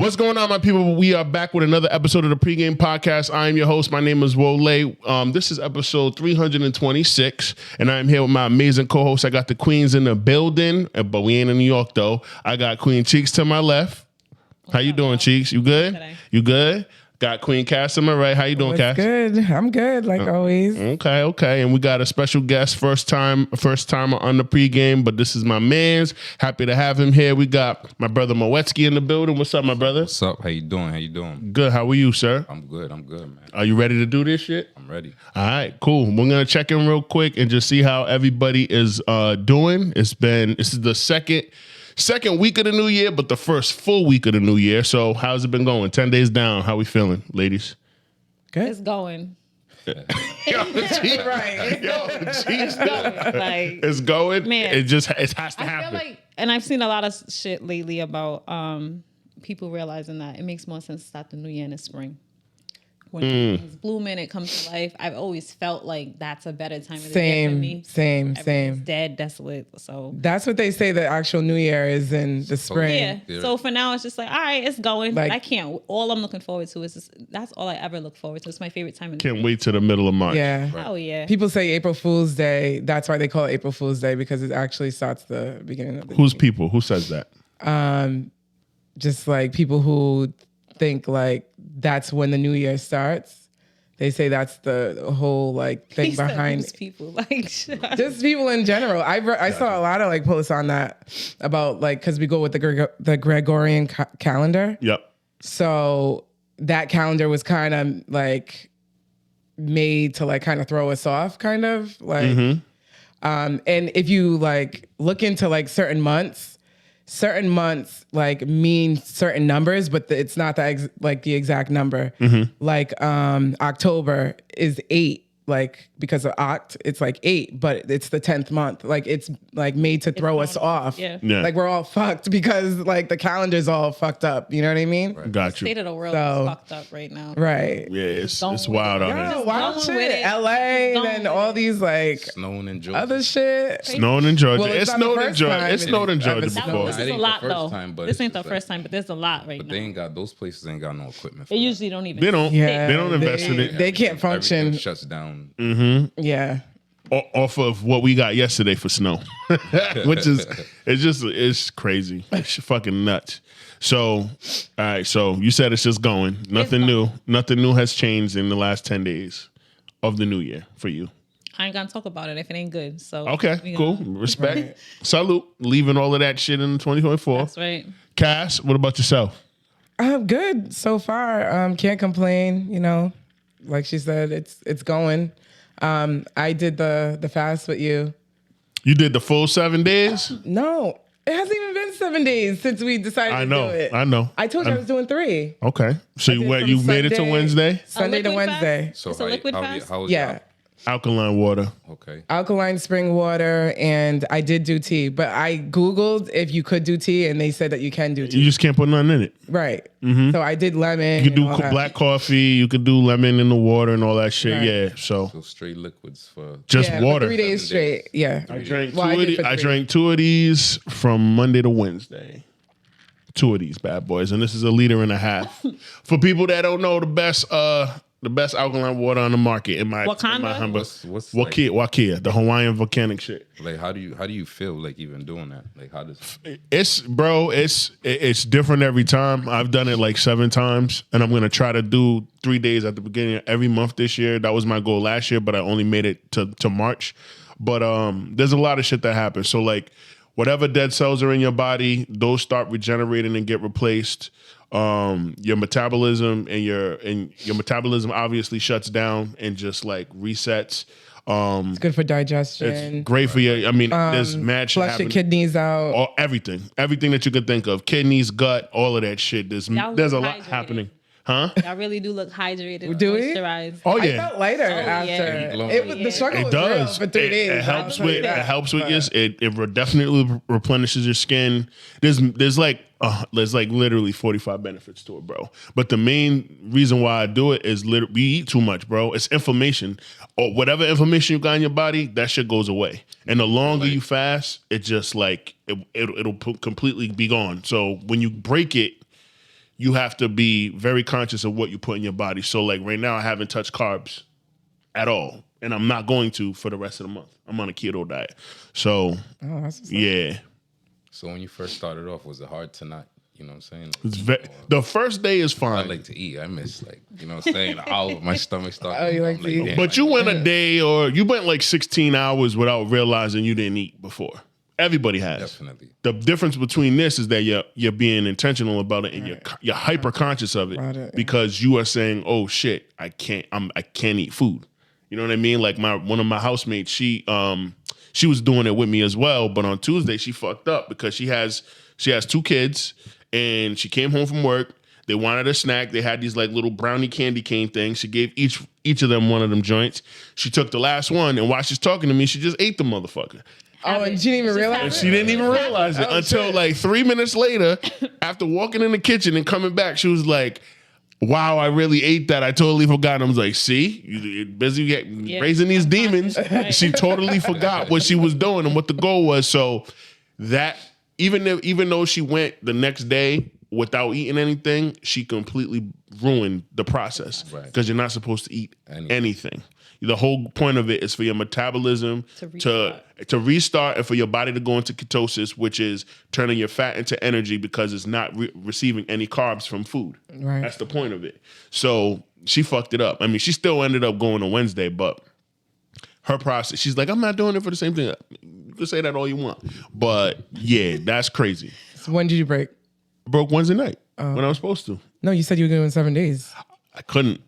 What's going on, my people? We are back with another episode of the Pregame Podcast. I am your host. My name is Wole. This is episode 326, and I'm here with my amazing co-host. I got the queens in the building, but we ain't in New York, though. I got Queen Cheeks to my left. How you doing, Cheeks? You good? You good? Got Queen Cass to my right. How you doing, Cass? Good. I'm good, like always. Okay. And we got a special guest, first timer on the pregame, but this is my man's. Happy to have him here. We got my brother Moetsky in the building. What's up, my brother? What's up? How you doing? Good. How are you, sir? I'm good, man. Are you ready to do this shit? I'm ready. All right, cool. We're gonna check in real quick and just see how everybody is doing. This is the second week of the new year, but the first full week of the new year. So how's it been going? 10 days down. How we feeling, ladies? Good. It's going. Right. It's going. Man, it has to happen. I feel like, and I've seen a lot of shit lately about people realizing that it makes more sense to start the new year in the spring. When things bloom and it comes to life, I've always felt like that's a better time of the year for me. Everything's dead, desolate. So that's what they say. The actual New Year is in the spring. Yeah. So for now, it's just like, all right, it's going. Like, but I can't. All I'm looking forward to is that's all I ever look forward to. It's my favorite time of the year. Can't wait till the middle of March. Yeah. Right. Oh yeah. People say April Fool's Day. That's why they call it April Fool's Day, because it actually starts the beginning of the Who's people? Who says that? Just like people who think like that's when the New Year starts. They say that's the whole like thing behind it. People like just people in general. I saw a lot of like posts on that about like, because we go with the Gregorian calendar. Yep. So that calendar was kind of like made to like kind of throw us off, kind of like. And if you like look into like certain months like mean certain numbers, but it's not like the exact number. Like October is 8, like because of Oct, it's like 8, but it's the 10th month. Like it's like made to throw us off. Yeah. Like we're all fucked because like the calendar's all fucked up. You know what I mean? Right. Got you. The state of the world is fucked up right now. Right. Yeah, it's wild out here. Wild shit. LA and all these like snowing in Georgia. Other shit. Snowing in Georgia. Well, it snowed in Georgia. It snowed in Georgia before. This is a lot though. This ain't the first time, but there's a lot right now. But they ain't got, those places ain't got no equipment. They usually don't even. They don't. Yeah, they don't invest in it. They can't function. Everything shuts down. Yeah. Off of what we got yesterday for snow, which is it's crazy. It's fucking nuts. So, all right. So you said it's just going. Nothing new. Nothing new has changed in the last 10 days of the new year for you. I ain't gonna talk about it if it ain't good. So okay, cool. Respect. Right. Salute. Leaving all of that shit in 2024. That's right. Cass, what about yourself? I'm good so far. Can't complain. You know, like she said, it's going. I did the fast with you. You did the full 7 days? No, it hasn't even been 7 days since we decided to do it. I know. I told you I was doing 3. Okay. So you made it to Wednesday? Sunday to Wednesday. Fast? So it's a liquid fast? How was yeah. Alkaline water. Okay. Alkaline spring water, and I did do tea, but I Googled if you could do tea, and they said that you can do tea. You just can't put nothing in it. Right. So I did lemon. You could do black coffee. You could do lemon in the water and all that shit. Right. Yeah. So straight liquids for just water. For 3 days straight. Yeah. I drank 2 of these from Monday to Wednesday. 2 of these bad boys, and this is 1.5 liters. For people that don't know, the best alkaline water on the market in my humble. What's Wakia, the Hawaiian volcanic shit. Like how do you feel like even doing that? Like how does it's different every time. I've done it like 7 times, and I'm gonna try to do 3 days at the beginning of every month this year. That was my goal last year, but I only made it to March. But there's a lot of shit that happens. So like whatever dead cells are in your body, those start regenerating and get replaced. Your metabolism and your metabolism obviously shuts down and just like resets. It's good for digestion. It's great for you. I mean, there's mad shit flush your kidneys out. Everything that you could think of, kidneys, gut, all of that shit. There's a lot happening. Huh? Y'all really do look hydrated. Do we? Moisturized. Oh yeah. I felt lighter after. Yeah. The struggle was real for 3 days. It helps with it definitely replenishes your skin. There's like literally 45 benefits to it, bro. But the main reason why I do it is we eat too much, bro. It's inflammation. Or whatever inflammation you got in your body, that shit goes away. And the longer you fast, it just like it'll completely be gone. So when you break it, you have to be very conscious of what you put in your body. So like right now I haven't touched carbs at all. And I'm not going to for the rest of the month. I'm on a keto diet. So yeah. So when you first started off, was it hard to not, you know what I'm saying? The first day is I fine. like to eat. I miss like, you know what I'm saying? My stomach started. Oh, you like to eat? damn, But you went a day or you went like 16 hours without realizing you didn't eat before. Everybody has. Definitely. The difference between this is that you're being intentional about it and you're hyper conscious of it because you are saying, "Oh shit, I can't eat food." You know what I mean? Like one of my housemates, she was doing it with me as well, but on Tuesday she fucked up because she has 2 kids and she came home from work. They wanted a snack. They had these like little brownie candy cane things. She gave each of them one of them joints. She took the last one and while she's talking to me, she just ate the motherfucker. Oh, and she didn't even realize it? She didn't even realize it until like 3 minutes later, after walking in the kitchen and coming back, she was like, wow, I really ate that. I totally forgot. I was like, see, you're busy raising these demons. She totally forgot what she was doing and what the goal was. So that even though she went the next day without eating anything, she completely ruined the process because you're not supposed to eat anything. The whole point of it is for your metabolism to restart and for your body to go into ketosis, which is turning your fat into energy because it's not receiving any carbs from food. Right. That's the point of it. So she fucked it up. I mean, she still ended up going on Wednesday, but her process, she's like, I'm not doing it for the same thing. You can say that all you want. But yeah, that's crazy. So when did you break? Broke Wednesday night when I was supposed to. No, you said you were going to do it in 7 days. I couldn't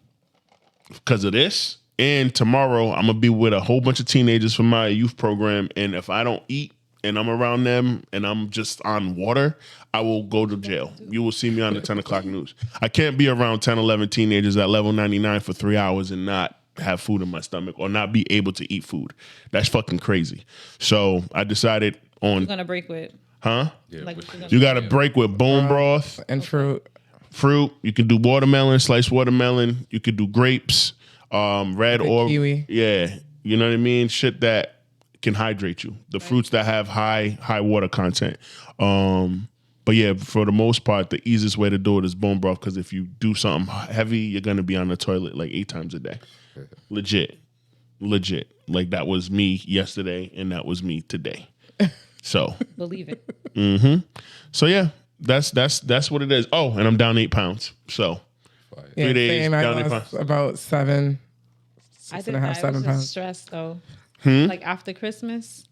because of this. And tomorrow I'm gonna be with a whole bunch of teenagers from my youth program. And if I don't eat and I'm around them and I'm just on water, I will go to jail. You will see me on the 10 o'clock news. I can't be around 10, 11 teenagers at level 99 for 3 hours and not have food in my stomach or not be able to eat food. That's fucking crazy. So I decided on. You're gonna break with. Huh? Yeah, Like, you got to break with bone broth and fruit. You can do watermelon, sliced watermelon. You could do grapes. Red or kiwi. Yeah, you know what I mean. Shit that can hydrate you. The fruits that have high water content. But yeah, for the most part, the easiest way to do it is bone broth because if you do something heavy, you're gonna be on the toilet like 8 times a day. Legit. Like that was me yesterday, and that was me today. So believe it. So yeah, that's what it is. Oh, and I'm down 8 pounds. So. Yeah, 3 days, same. I down 8 lost pounds. about 7, I 6 did and a half, that. 7 I was pounds. just stressed though. Like after Christmas,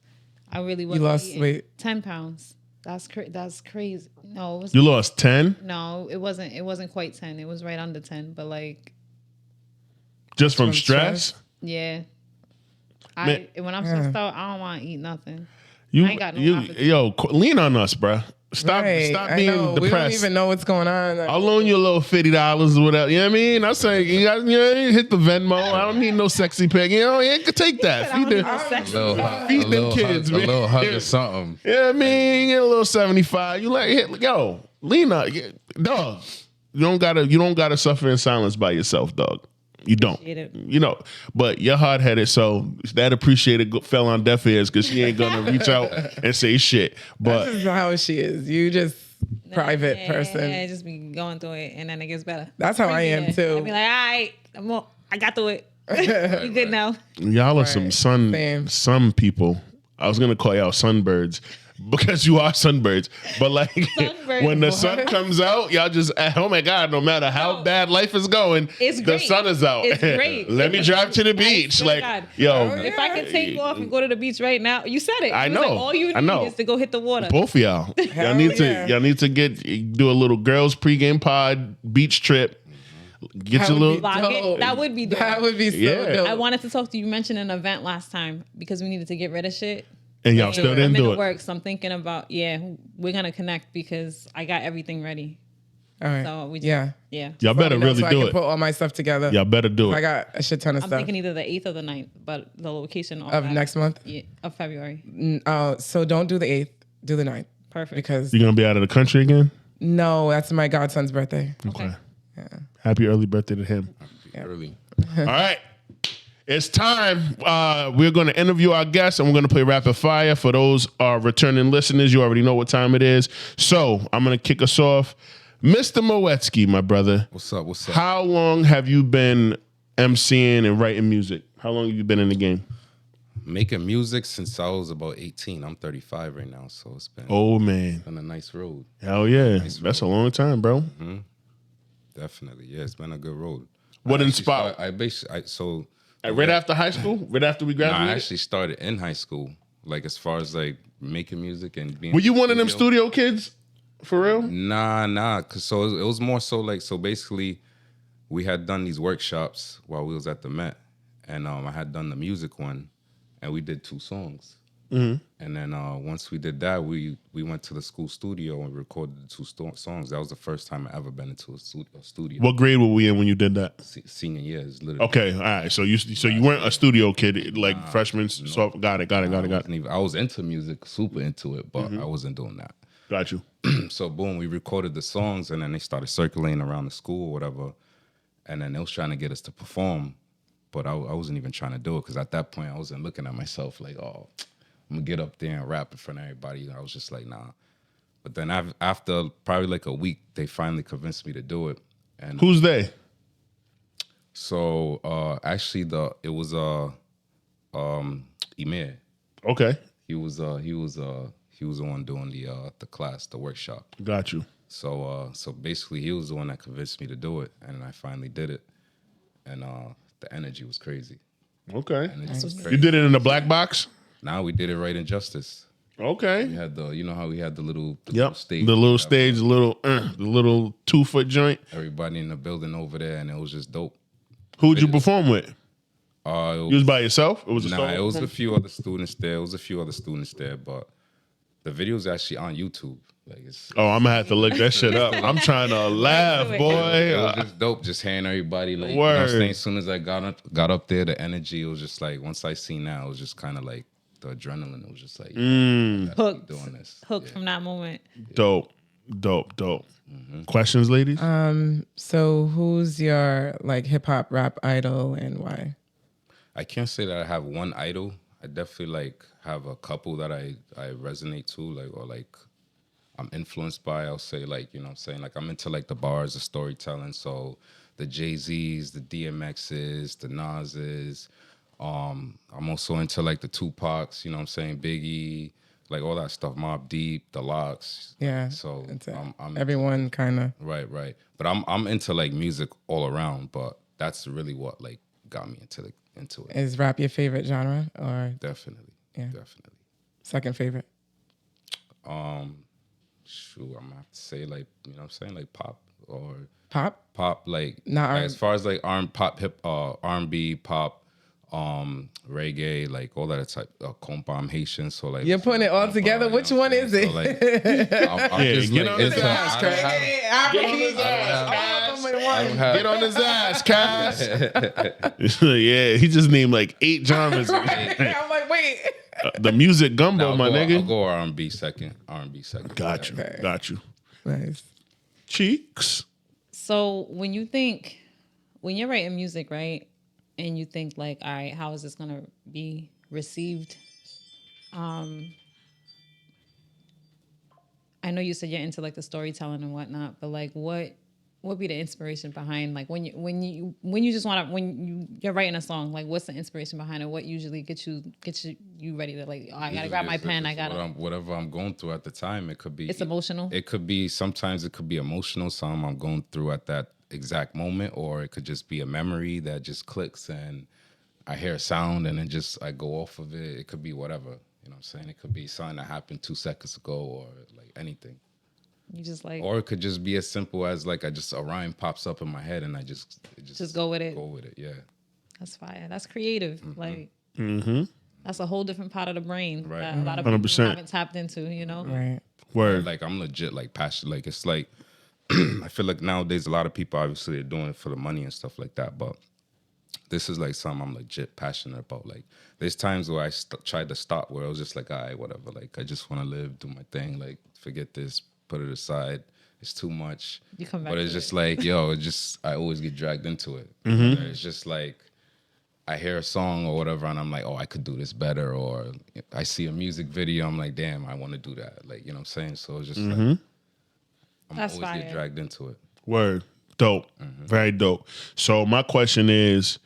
I really wasn't lost eating. weight? 10 pounds. That's crazy. No, it was You lost 10? No, it wasn't. It wasn't quite 10. It was right under 10. But like, Just from From stress? stress? yeah. Man. When I'm stressed out, I don't want to eat nothing. You, I ain't got no appetite. lean on us, bruh. Stop Right, being I know. We don't depressed. even know what's going on. I'll loan you a little $50 or whatever. You know what I mean? I say, you hit the Venmo. I don't need no sexy pic. You know, you can take that. Feed them kids, man. A little hug or something. Yeah, I mean, you get a little 75. You like, lean on, dog. You don't gotta suffer in silence by yourself, dog. You don't. You know, but you're hard headed, so that appreciated fell on deaf ears because she ain't gonna reach out and say shit. But this is how she is. You just private person. Yeah, just be going through it, and then it gets better. That's how I am too. I be like, all right, I got through it. You good now? y'all are some sun people. I was gonna call y'all sunbirds. Because you are sunbirds, but like when the sun comes out, y'all just oh my god! No matter how bad life is going, the sun is out. It's great. Let me drive to the beach. Like if I could take off and go to the beach right now, you said it. I know. Like, all you need is to go hit the water. Both of y'all, y'all need to do a little girls pregame pod beach trip. Get your little. That would be dope. That would be so dope. I wanted to talk to you. You mentioned an event last time because we needed to get rid of shit. And y'all still didn't do it. Work, so I'm thinking about we're gonna connect because I got everything ready. All right. So we yeah. Y'all better really so do I can it. put all my stuff together. Y'all better do it. I got a shit ton of I'm stuff. thinking either the 8th or the 9th, but the location of next month. Yeah, of February. So don't do the 8th. Do the 9th. Perfect. Because you're gonna be out of the country again. No, that's my godson's birthday. Okay. Yeah. Happy early birthday to him. Early. All right. It's time. We're going to interview our guests and we're going to play rapid fire. For those returning listeners, you already know what time it is. So I'm going to kick us off. Mr. Moetsky, my brother. What's up? What's up? How long have you been MCing and writing music? How long have you been in the game? Making music since I was about 18. I'm 35 right now, so it's been Oh man, been a nice road. hell yeah, Nice that's a road. long time, bro. Definitely, yeah, it's been a good road. What I actually inspired? start- I basically, so Right after high school, right after we no, I graduated. actually started in high school. Like as far as like making music and being. Were you in the one of them studio kids? For real? Nah. Cause so it was more so like so basically, we had done these workshops while we was at the Met, and I had done the music one, and we did 2 songs. And then once we did that, we went to the school studio and recorded the 2 songs. That was the first time I ever been into a studio. What grade were we in when you did that? Senior year is literally. Okay, all right. So you weren't a studio kid, like freshman. So got it. I was into music, super into it, but I wasn't doing that. Got you. So boom, we recorded the songs, and then they started circulating around the school or whatever. And then they was trying to get us to perform, but I wasn't even trying to do it because at that point I wasn't looking at myself like, oh, I'm gonna get up there and rap in front of everybody. I was just like, nah. But then after probably like a week, they finally convinced me to do it. And Who's they? so actually it was Emir. Okay, He was the one doing the class, the workshop. got you. So basically he was the one that convinced me to do it, and I finally did it. And the energy was crazy. Okay, Energy was you crazy. did it in the black box. Now we did it right in Justice. We Okay. had you know how we had the little Yep. stage. The little stage, the little 2-foot joint. Everybody in the building over there, and it was just dope. Who'd you perform with? It You was by yourself? It was a Nah, solo it was a performance? few other students there. But the video's actually on YouTube. Like it's Oh, I'm gonna have to look that shit up. I'm trying to laugh, it boy. was just dope, just hearing everybody like you know what I'm Word. saying. As soon as I got up there, the energy, it was just like once I seen that, it was just kind of like the adrenaline. It was just like I gotta Hooked. keep doing this. Hooked from that moment. Dope. Questions, ladies? So who's your like hip hop rap idol and why? I can't say that I have one idol. I definitely like have a couple that I resonate to, like or like I'm influenced by. I'll say like, you know what I'm saying? Like I'm into like the bars, the storytelling. So the Jay-Z's, the DMX's, the Nas's. I'm also into like the Tupacs, you know what I'm saying? Biggie, like all that stuff. Mobb Deep, the Locks. Yeah. So it's I'm everyone kind of. right. But I'm into like music all around, but that's really what like got me into it. Is rap your favorite genre or Definitely. Yeah. Definitely. second favorite? Shoot, I'm gonna have to say like, you know what I'm saying, like pop or Pop? like Not like, R- as far as like R&B, pop, reggae, like all that type compa. I'm Haitian, so like You're putting it all compa, together. you know Which what one I'm is saying? it? So, like, I'm Yeah, just get like on his into- ass, I don't have- I don't have- Get on his ass, Cass. Yeah, he just named like 8 genres. I'm like, wait. The music gumbo, I'll my go, nigga. I'll go R&B second. Got you. Okay. Got you. Nice. Cheeks. So when you're writing music, right, and you think like, all right, how is this gonna be received? I know you said you're into like the storytelling and whatnot, but like, what be the inspiration behind like when you just want to you're writing a song, like what's the inspiration behind it? What usually gets you ready to like, oh, I gotta grab my pen, I gotta. Whatever I'm going through at the time. It could be. It's emotional. It could be. Sometimes it could be emotional. Some I'm going through at that exact moment, or it could just be a memory that just clicks and I hear a sound and then just I go off of it. It could be whatever. You know what I'm saying? It could be something that happened 2 seconds ago, or like anything. You just like, Or it could just be as simple as like a rhyme pops up in my head and I just go with it. Go with it, yeah. That's fire. That's creative. Like, that's a whole different part of the brain Right. that a lot of people 100%. haven't tapped into. You know, Right. Word. Like I'm legit like passionate. Like it's like I feel like nowadays a lot of people obviously are doing it for the money and stuff like that, but this is like something I'm legit passionate about. Like there's times where I tried to stop, where I was just like, all right, whatever. Like I just want to live, do my thing. Like forget this, put it aside. It's too much. You come back But it's to just it. like, yo, I always get dragged into it. It's just like I hear a song or whatever, and I'm like, oh, I could do this better. Or I see a music video, I'm like, damn, I want to do that. Like, you know what I'm saying? So it's just like, I'm That's always fire. get dragged into it. Word. Dope. Very dope. So my question is,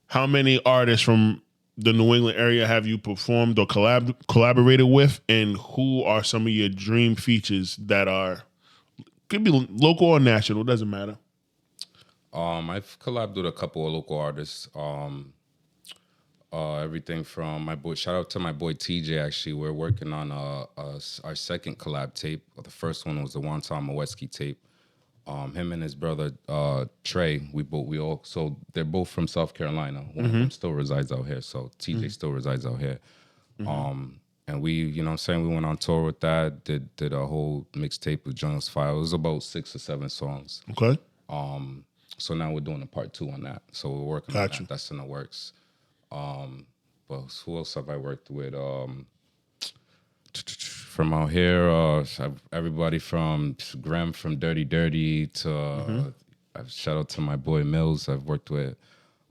how many artists from the New England area have you performed or collaborated with, and who are some of your dream features that are, could be local or national, doesn't matter. I've collabed with a couple of local artists. Everything from my boy. Shout out to my boy TJ. Actually, we're working on our second collab tape. The first one was the one-time Moetsky tape. Him and his brother Trey. So they're both from South Carolina. One of them still resides out here. So TJ still resides out here. And we, you know what I'm saying, we went on tour with that. Did a whole mixtape with Jonas File. It was about 6 or 7 songs. Okay. So now we're doing a part 2 on that. So we're working on that. That's in the works. Well, who else have I worked with? From out here, everybody from Graham from Dirty Dirty to shout out to my boy Mills. I've worked with.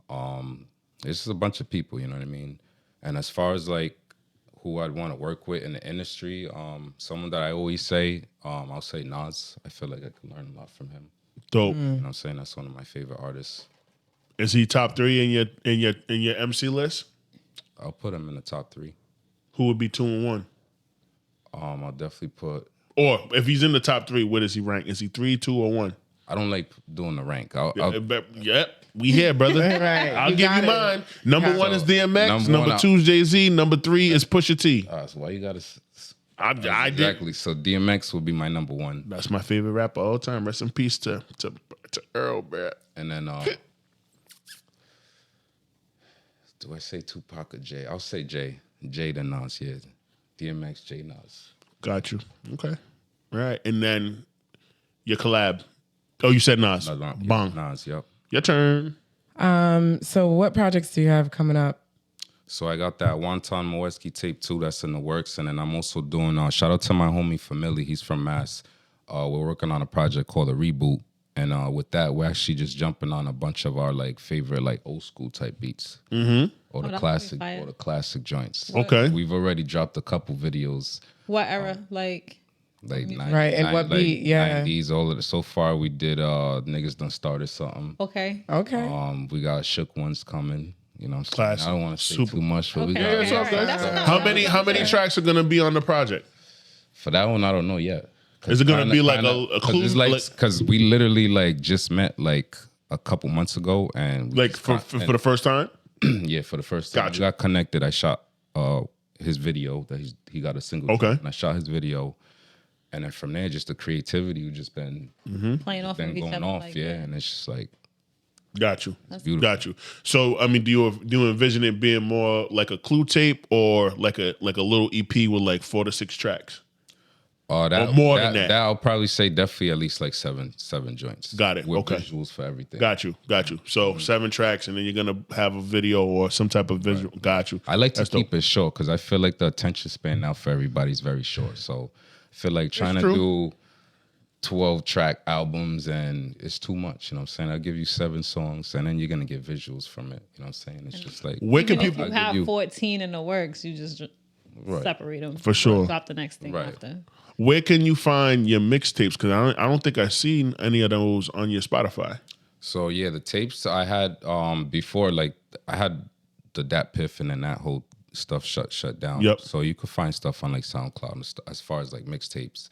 It's just a bunch of people, you know what I mean. And as far as like who I'd want to work with in the industry, someone that I always say, I'll say Nas. I feel like I could learn a lot from him. Dope. You know what I'm saying? That's one of my favorite artists. Is he top 3 in your MC list? I'll put him in the top 3. Who would be 2 and 1? I'll definitely put. Or if he's in the top 3, where does he rank? Is he 3, 2, or 1? I don't like doing the rank. We here, brother. Right. I'll You give got you it. mine. Number 1 is DMX. Number Number 2 is Jay-Z. Number 3 is Pusha T. So why you gotta? I did. Exactly. So DMX will be my number 1, That's my favorite rapper all time. Rest in peace to Earl, bro. and then do I say Tupac or Jay? I'll say Jay. Jay the Nas. Yeah, DMX, Jay, Nas. Got you. Okay. All right. And then your collab. Oh, you said Nas. Bong. Nas. Yep. Your turn. So what projects do you have coming up? So I got that one-time Moetsky tape too. That's in the works, and then I'm also doing. Shout out to my homie Family. He's from Mass. We're working on a project called A Reboot. And with that, we're actually just jumping on a bunch of our like favorite like old school type beats, or the classic joints. Okay, we've already dropped a couple videos. What era? Like right, and what beat? Yeah, 90s. All of it. So far, we did Niggas Done Started Something. Okay. We got Shook Ones coming. You know, what I'm saying? Classic. I don't want to say too much, but we got. Yeah, it's okay. How many tracks are gonna be on the project? For that one, I don't know yet. Is it gonna be like a clue? Because we literally like just met like a couple months ago, and like for the first time. Yeah, for the first time. Gotcha. We got connected. I shot his video that he got a single. Okay. And I shot his video, and then from there, just the creativity was just been Playing off of each going other. off. Like, yeah, and it's just like Got you. beautiful. Got you. So I mean, do you envision it being more like a clue tape or like a little EP with like 4 to 6 tracks? Or more than that. I'll probably say definitely at least like seven joints. Got it. With Okay. visuals for everything. Got you. So 7 tracks, and then you're gonna have a video or some type of visual. Right. Got you. I like to That's keep dope. it short because I feel like the attention span now for everybody is very short. So I feel like trying to do 12-track albums and it's too much. You know what I'm saying? I'll give you 7 songs and then you're gonna get visuals from it. You know what I'm saying? It's just like Where can Even if people? you have 14 in the works, you just separate them. For sure. Drop the next thing Right. after. Where can you find your mixtapes? Because I don't think I've seen any of those on your Spotify. So yeah, the tapes I had before, like I had the Dat Piff and then that whole stuff shut down. Yep. So you could find stuff on like SoundCloud and as far as like mixtapes,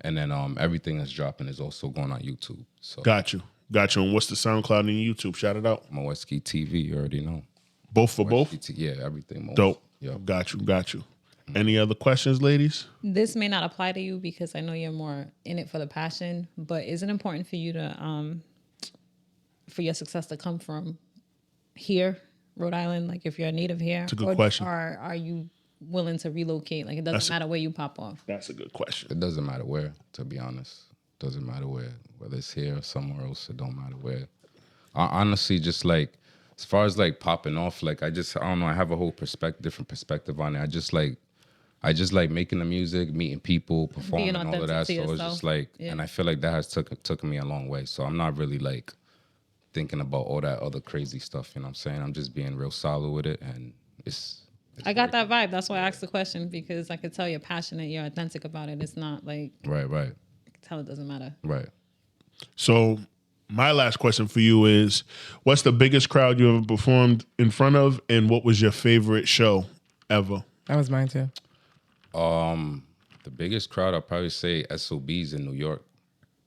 and then everything that's dropping is also going on YouTube. So Got you. And what's the SoundCloud and YouTube? Shout it out. Moetsky TV, you already know. Both for both. Yeah, everything. Most. Dope. Yep. Got you. Any other questions, ladies? This may not apply to you because I know you're more in it for the passion, but is it important for you to for your success to come from here, Rhode Island? Like if you're a native here, It's a good question. Or are you willing to relocate? Like it doesn't matter where you pop off. That's a good question. It doesn't matter where, to be honest. It doesn't matter where, whether it's here or somewhere else. It don't matter where. I honestly just like, as far as like popping off, like I don't know. I have a whole different perspective on it. I just like making the music, meeting people, performing, all of that. So it's just like, and I feel like that has took me a long way. So I'm not really like thinking about all that other crazy stuff. You know what I'm saying? I'm just being real solid with it, and it's I got that vibe. That's why I asked the question because I could tell you're passionate, you're authentic about it. It's not like right. talent doesn't matter. Right. So my last question for you is, what's the biggest crowd you ever performed in front of, and what was your favorite show ever? That was mine too. The biggest crowd, I'll probably say SOBs in New York.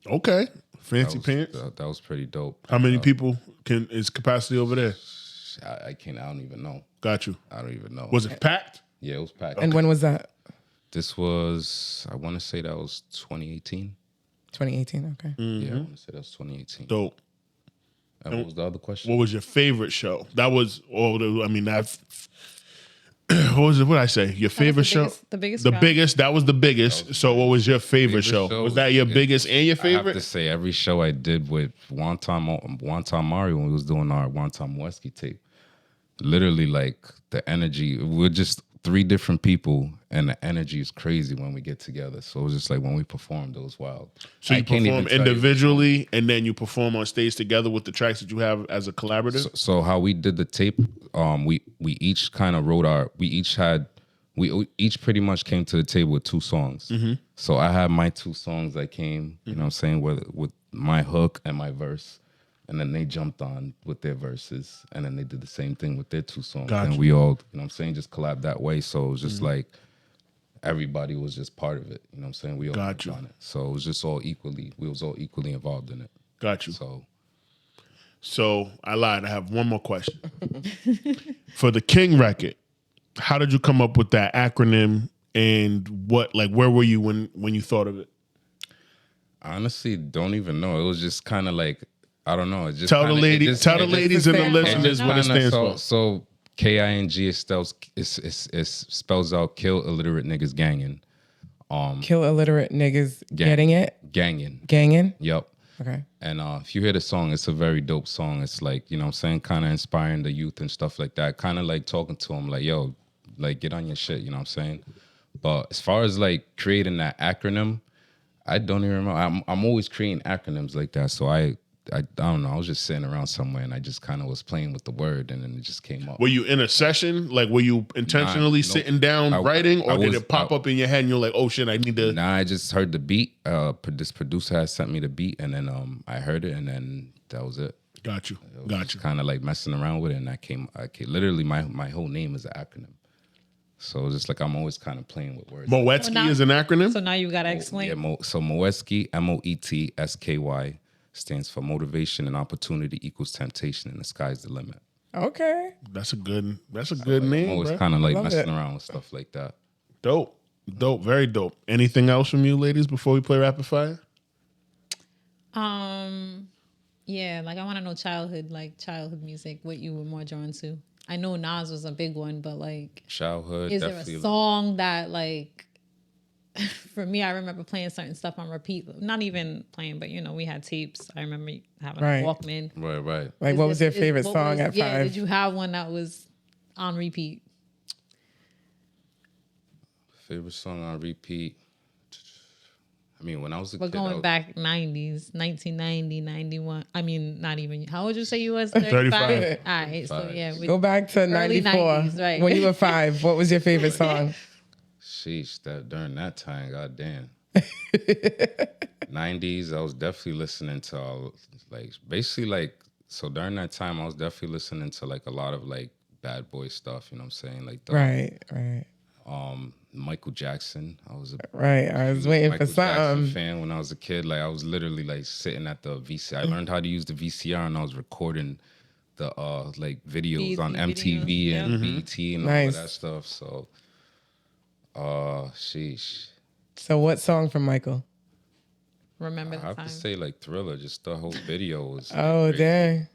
Okay. Fancy pants. That was pretty dope. How many people is capacity over there? I don't even know. Got you. I don't even know. Was it packed? Yeah, it was packed. And when was that? This was, I want to say that was 2018. 2018. Okay. Yeah, I want to say that was 2018. Dope. And what was the other question? What was your favorite show? That was that. What was it? What did I say? Your favorite show? The biggest. The crowd. biggest. That was the biggest. So what was your favorite show? show Was that your biggest and your I have favorite? to say, every show I did with Wonton Mari when we was doing our Wonton Moetsky tape, literally like the energy, we're just 3 different people and the energy is crazy when we get together. So it was just like when we performed, it was wild. So I you can't even perform tell you. individually and then you perform on stage together with the tracks that you have as a collaborative? So how we did the tape, we each kind of wrote we each pretty much came to the table with 2 songs. So I had my 2 songs that came, you know what I'm saying, with my hook and my verse. And then they jumped on with their verses. And then they did the same thing with their 2 songs. Gotcha. And we all, you know what I'm saying, just collabed that way. So it was just like everybody was just part of it. You know what I'm saying? We all Gotcha. worked on it. So it was just we was all equally involved in it. Got you. So I lied. I have one more question. For the King record, how did you come up with that acronym, and where were you when you thought of it? I honestly don't even know. It was just kind of like, I don't know. It just Tell the ladies and the listeners what it stands for. So KING spells out kill illiterate niggas gangin'. Kill illiterate niggas getting it? Gangin'. Gangin'? Yep. Okay. And if you hear the song, it's a very dope song. It's like, you know what I'm saying, kind of inspiring the youth and stuff like that. Kind of like talking to them like, yo, like get on your shit, you know what I'm saying? But as far as like creating that acronym, I don't even remember. I'm always creating acronyms like that. So I don't know. I was just sitting around somewhere and I just kind of was playing with the word and then it just came up. Were you in a session? Like, were you intentionally sitting down writing, or did it pop up in your head and you're like, oh shit, I need to? Nah, I just heard the beat. This producer had sent me the beat and then I heard it and then that was it. Got you. Kind of like messing around with it and I came literally my whole name is an acronym. So it's just like I'm always kind of playing with words. Moetsky is an acronym? So now you gotta explain. Yeah, so Moetsky, Moetsky, stands for motivation and opportunity equals temptation, and the sky's the limit. Okay. That's a good name. I'm always bro. kind of like Love messing it. around with stuff like that. Dope. Very dope. Anything else from you ladies before we play rapid fire? Yeah, like I want to know childhood music, what you were more drawn to. I know Nas was a big one, but like, Childhood, is there definitely. a song that like, for me, I remember playing certain stuff on repeat. Not even playing, but we had tapes. I remember having a Walkman. Right. Like, what was your favorite song at 5? Yeah, did you have one that was on repeat? Favorite song on repeat. I mean, when I was a We're kid, going back 90s, 1990, 91. I mean, not even. How old you say you was? 35. All right, so yeah. Go back to early 94. 90s, right. When you were 5, what was your favorite song? Sheesh, during that time, goddamn. 90s, I was definitely listening to so during that time, I was definitely listening to like a lot of like bad boy stuff, you know what I'm saying? Like Right. Michael Jackson. I was waiting Michael for Jackson something. fan when I was a kid. Like I was literally like sitting at the VCR. I learned how to use the VCR and I was recording the like videos on MTV videos, and BET and all Nice. of that stuff. So sheesh. So what song from Michael? Remember I the have time. to say like Thriller, just the whole video was Oh, crazy. dang.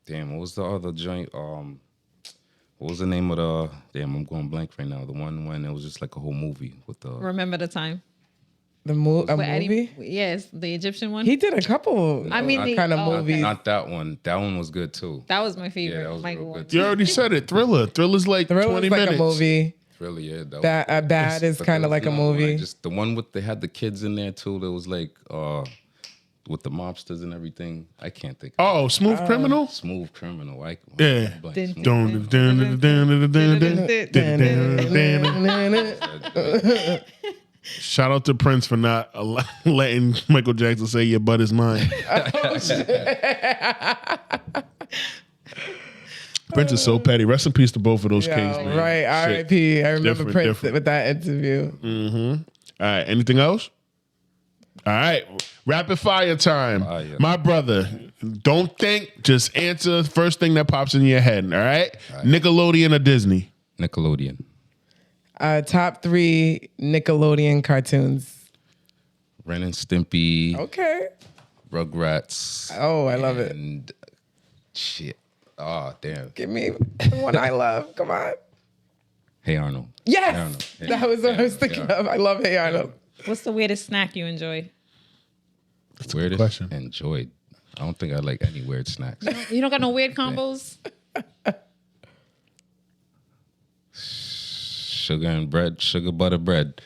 Damn, what was the other joint? What was the name of the? Damn, I'm going blank right now. The one when it was just like a whole movie with the. Remember the time. A With movie? Eddie, yes, the Egyptian one. He did a couple kind of movies. Not that one. That one was good too. That was my favorite. Yeah, that was Michael real one. good You already said it. Thriller's like Thriller 20 is like minutes. a movie. Thriller, yeah. Bad is kind of like a movie. Just the one with they had the kids in there too. That was like with the mobsters and everything. I can't think. Oh, Smooth Criminal? Smooth Criminal. Yeah. Smooth Dun, dun, dun, dun, dun, dun, dun, dun, dun, dun, dun. Shout out to Prince for not letting Michael Jackson say your butt is mine. Prince is so petty. Rest in peace to both of those Yo, kings, man. right, R.I.P. I remember Different, Prince different. with that interview. All right, anything else? All right, rapid fire time. Fire. My brother, don't think, just answer the first thing that pops in your head, all right? Nickelodeon or Disney? Nickelodeon. Top 3 Nickelodeon cartoons. Ren and Stimpy. Okay. Rugrats. Oh, I love it. And shit. Oh, damn. Give me the one I love. Come on. Hey Arnold. Yes, Hey Arnold. that was what I was thinking of. I love Hey Arnold. What's the weirdest snack you enjoy? That's a Weirdest good question. enjoyed. I don't think I like any weird snacks. You don't got no weird combos? Sugar and bread, sugar butter bread.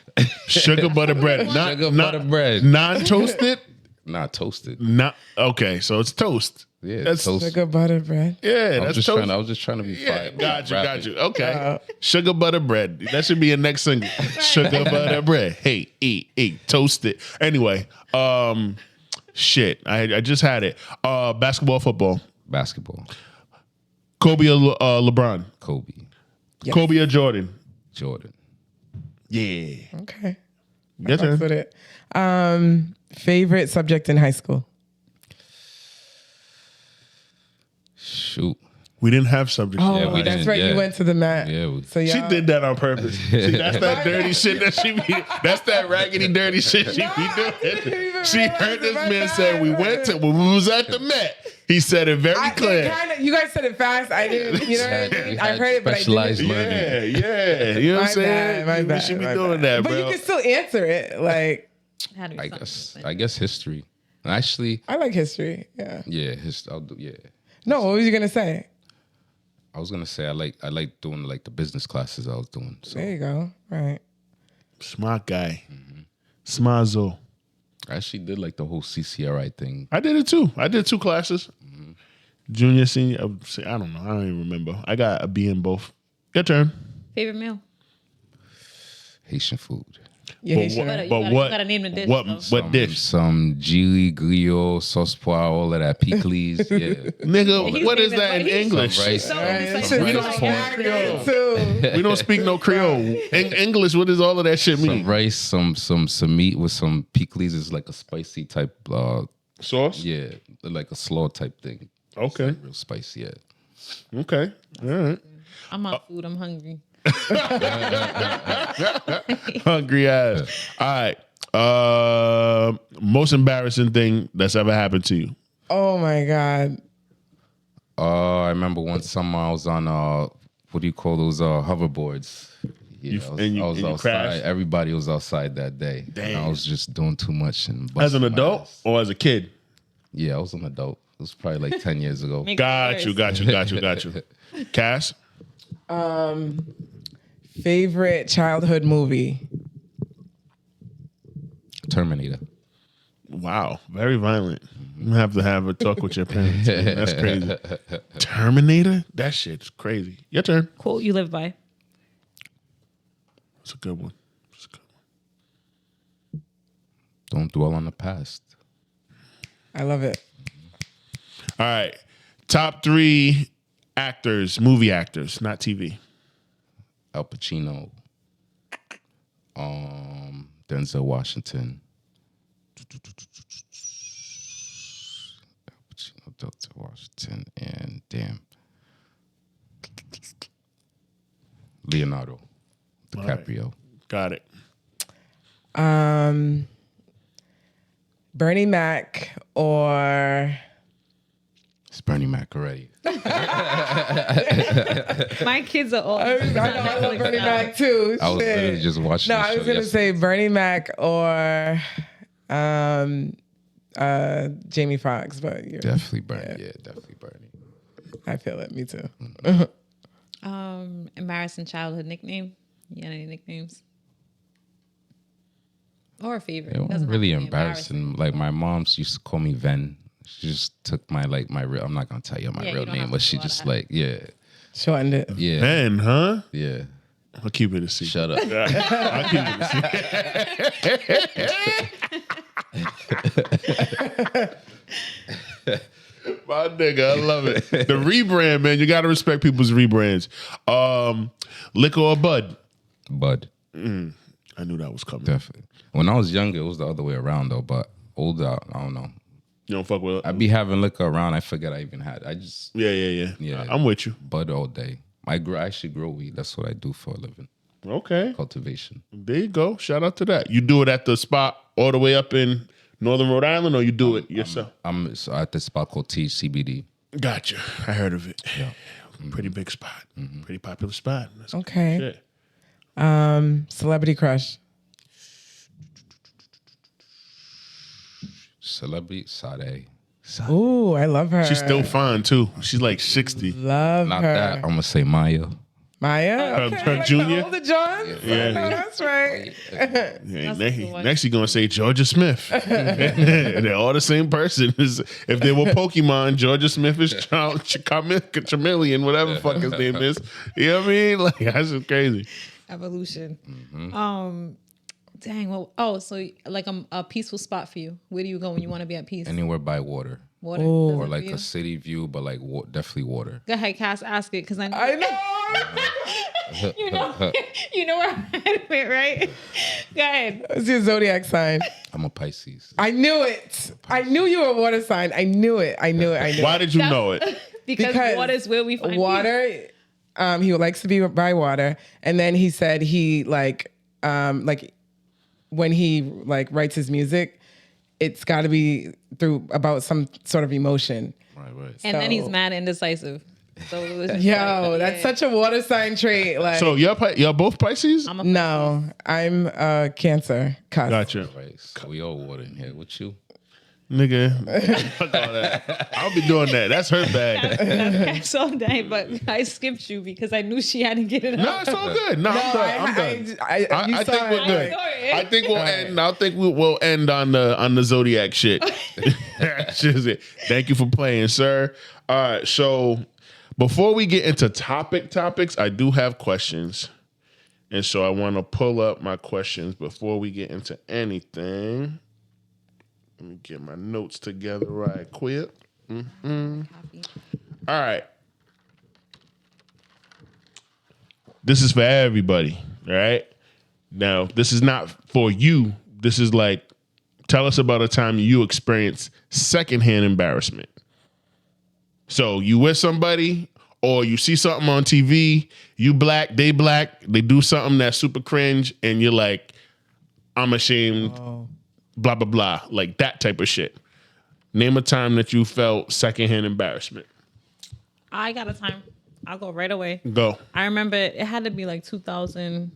Sugar butter bread. Sugar butter bread. Non-toasted? Not toasted. Not okay, so it's toast. Yeah, That's toast. Sugar butter bread. Yeah, I that's was toast. just trying to be Yeah, fire. got you. Okay. Sugar butter bread. That should be a next single. Sugar butter bread. Hey, eat, toast it. Anyway, shit. I just had it. Basketball, football. Basketball. Kobe or LeBron? Kobe. Yes. Kobe or Jordan? Jordan. Yeah. Okay. Your That's turn. with it. Favorite subject in high school? Shoot. We didn't have subjects. Oh, Yeah, we that's didn't, right. You yeah. went to the mat. Yeah, So She y'all- did that on purpose. See, that's that dirty shit that she be. That's that raggedy, dirty shit she be didn't doing. even She realize heard it. this My man bad, say we my went to bad. when we was at the Met. He said it very clear. You guys said it fast. I didn't. You know what I mean? I heard it, but I Specialized didn't. learning. Yeah. You know what I'm saying? My We bad. should be my doing bad. that, but bro. you can still answer it. Like, Had to be I something. guess history. And actually, I like history. Yeah. yeah, yeah. No, what was you gonna say? I was gonna say I like doing like the business classes I was doing. So There you go. Right. Smart guy. Smazo. I actually did like the whole CCRI thing. I did it too. I did 2 classes. Junior, senior. I don't know. I don't even remember. I got a B in both. Your turn. Favorite meal? Haitian food. Yeah, But Haitian. what- You but gotta- what? you gotta name the dish, What? though. What dish? Some gili, griot, sauce pois, all of that, pickles. Yeah. Nigga, He's what is naming that in what he's- English? Some rice. So Right, it's this like- is rice like corn. accurate, too. We don't speak no Creole. In English, what does all of that shit Some mean? rice, some meat with some pickles is like a spicy type. Sauce? Yeah, like a slaw type thing. Okay. Real spicy. Yeah. Okay. All right. I'm on food. I'm hungry. Hungry ass. All right. Most embarrassing thing that's ever happened to you. Oh my God. I remember one summer I was on what do you call those hoverboards? Yeah, and you I was crashed? outside. Everybody was outside that day. And Damn. I was just doing too much and As an busting my adult ass. or as a kid? Yeah, I was an adult. It was probably like 10 years ago. Make it Got worse. you. Got you. Cass? Favorite childhood movie? Terminator. Wow. Very violent. You have to have a talk with your parents. Man. That's crazy. Terminator? That shit's crazy. Your turn. Quote you live by. It's a good one. Don't dwell on the past. I love it. All right. Top 3 actors, movie actors, not TV. Al Pacino. Denzel Washington. Al Pacino, Denzel Washington, and damn. Leonardo DiCaprio. Got it. Bernie Mac or It's Bernie Mac already. My kids are all. I love Bernie Mac too. I was Shit. literally just watching No, the I show was gonna say Bernie Mac or Jamie Foxx, but Definitely Bernie. Yeah, definitely Bernie. I feel it. Me too. Embarrassing childhood nickname. You got any nicknames? Or a favorite? It wasn't Doesn't have really to be embarrassing. Like my mom used to call me Ven. She just took my real. I'm not gonna tell you my Yeah, you real don't name, have but to she do all just that. like Shortened it. yeah, Ben, huh? yeah. I'll keep it a secret. Shut up. I'll keep it a secret. My nigga, I love it. The rebrand, man. You got to respect people's rebrands. Liquor or bud? Bud. I knew that was coming. Definitely. When I was younger, it was the other way around though. But older, I don't know. You don't fuck with it? I be having liquor around. I forget I even had. I just Yeah. I'm with you. bud all day. I actually grow weed. That's what I do for a living. Okay. Cultivation. There you go. Shout out to that. You do it at the spot all the way up in Northern Rhode Island, or you do it yourself? I'm at this spot called TCBD. Gotcha. I heard of it. Yeah. Pretty big spot. Pretty popular spot. That's Okay. shit. Celebrity crush. Celebrity Sade. Ooh, I love her. She's still fine too. She's like 60. Love Not her. that. I'm gonna say Maya. Maya? Her junior? The older John? Yeah. No, that's right. Yeah, That's the one. next, you're gonna say Georgia Smith. They're all the same person. If they were Pokemon, Georgia Smith is Chameleon, whatever the fuck his name is. You know what I mean? Like, that's just crazy. Evolution. Dang. Well, so like a peaceful spot for you. Where do you go when you want to be at peace? Anywhere by water. Water. Ooh. Does it Or for like you? a city view, but like definitely water. Go ahead, Cass. Ask it because I know. I know. you know. You know where I'm at, right? Go ahead. What's your zodiac sign? I'm a Pisces. I knew it. I knew you were a water sign. I knew it. Why did you know it? Because water is where we find peace. water. He likes to be by water, and then he said he like when he like writes his music, it's got to be about some sort of emotion. Right. And then he's So- mad and indecisive. So it was just Yo, like, that's such a water sign trait. Like, So y'all both Pisces? I'm a no, I'm Cancer. Cusp. Gotcha. Right. So we all water in here. What you? Nigga, fuck all that. I'll be doing that. That's her bag. That's all day, but I skipped you because I knew she had to get it No, out. it's all good. No, I'm done. I I think we're good. Sorry. I think we'll end. I think we'll end on the Zodiac shit. That's just it. Thank you for playing, sir. All right, so before we get into topics, I do have questions, and so I want to pull up my questions before we get into anything. Let me get my notes together right quick. All right. This is for everybody, all right? Now, this is not for you. This is like, tell us about a time you experienced secondhand embarrassment. So you with somebody or you see something on TV, you black, they do something that's super cringe, and you're like, I'm ashamed, blah, blah, blah. Like that type of shit. Name a time that you felt secondhand embarrassment. I got a time. I'll go right away. Go. I remember it had to be like 2000.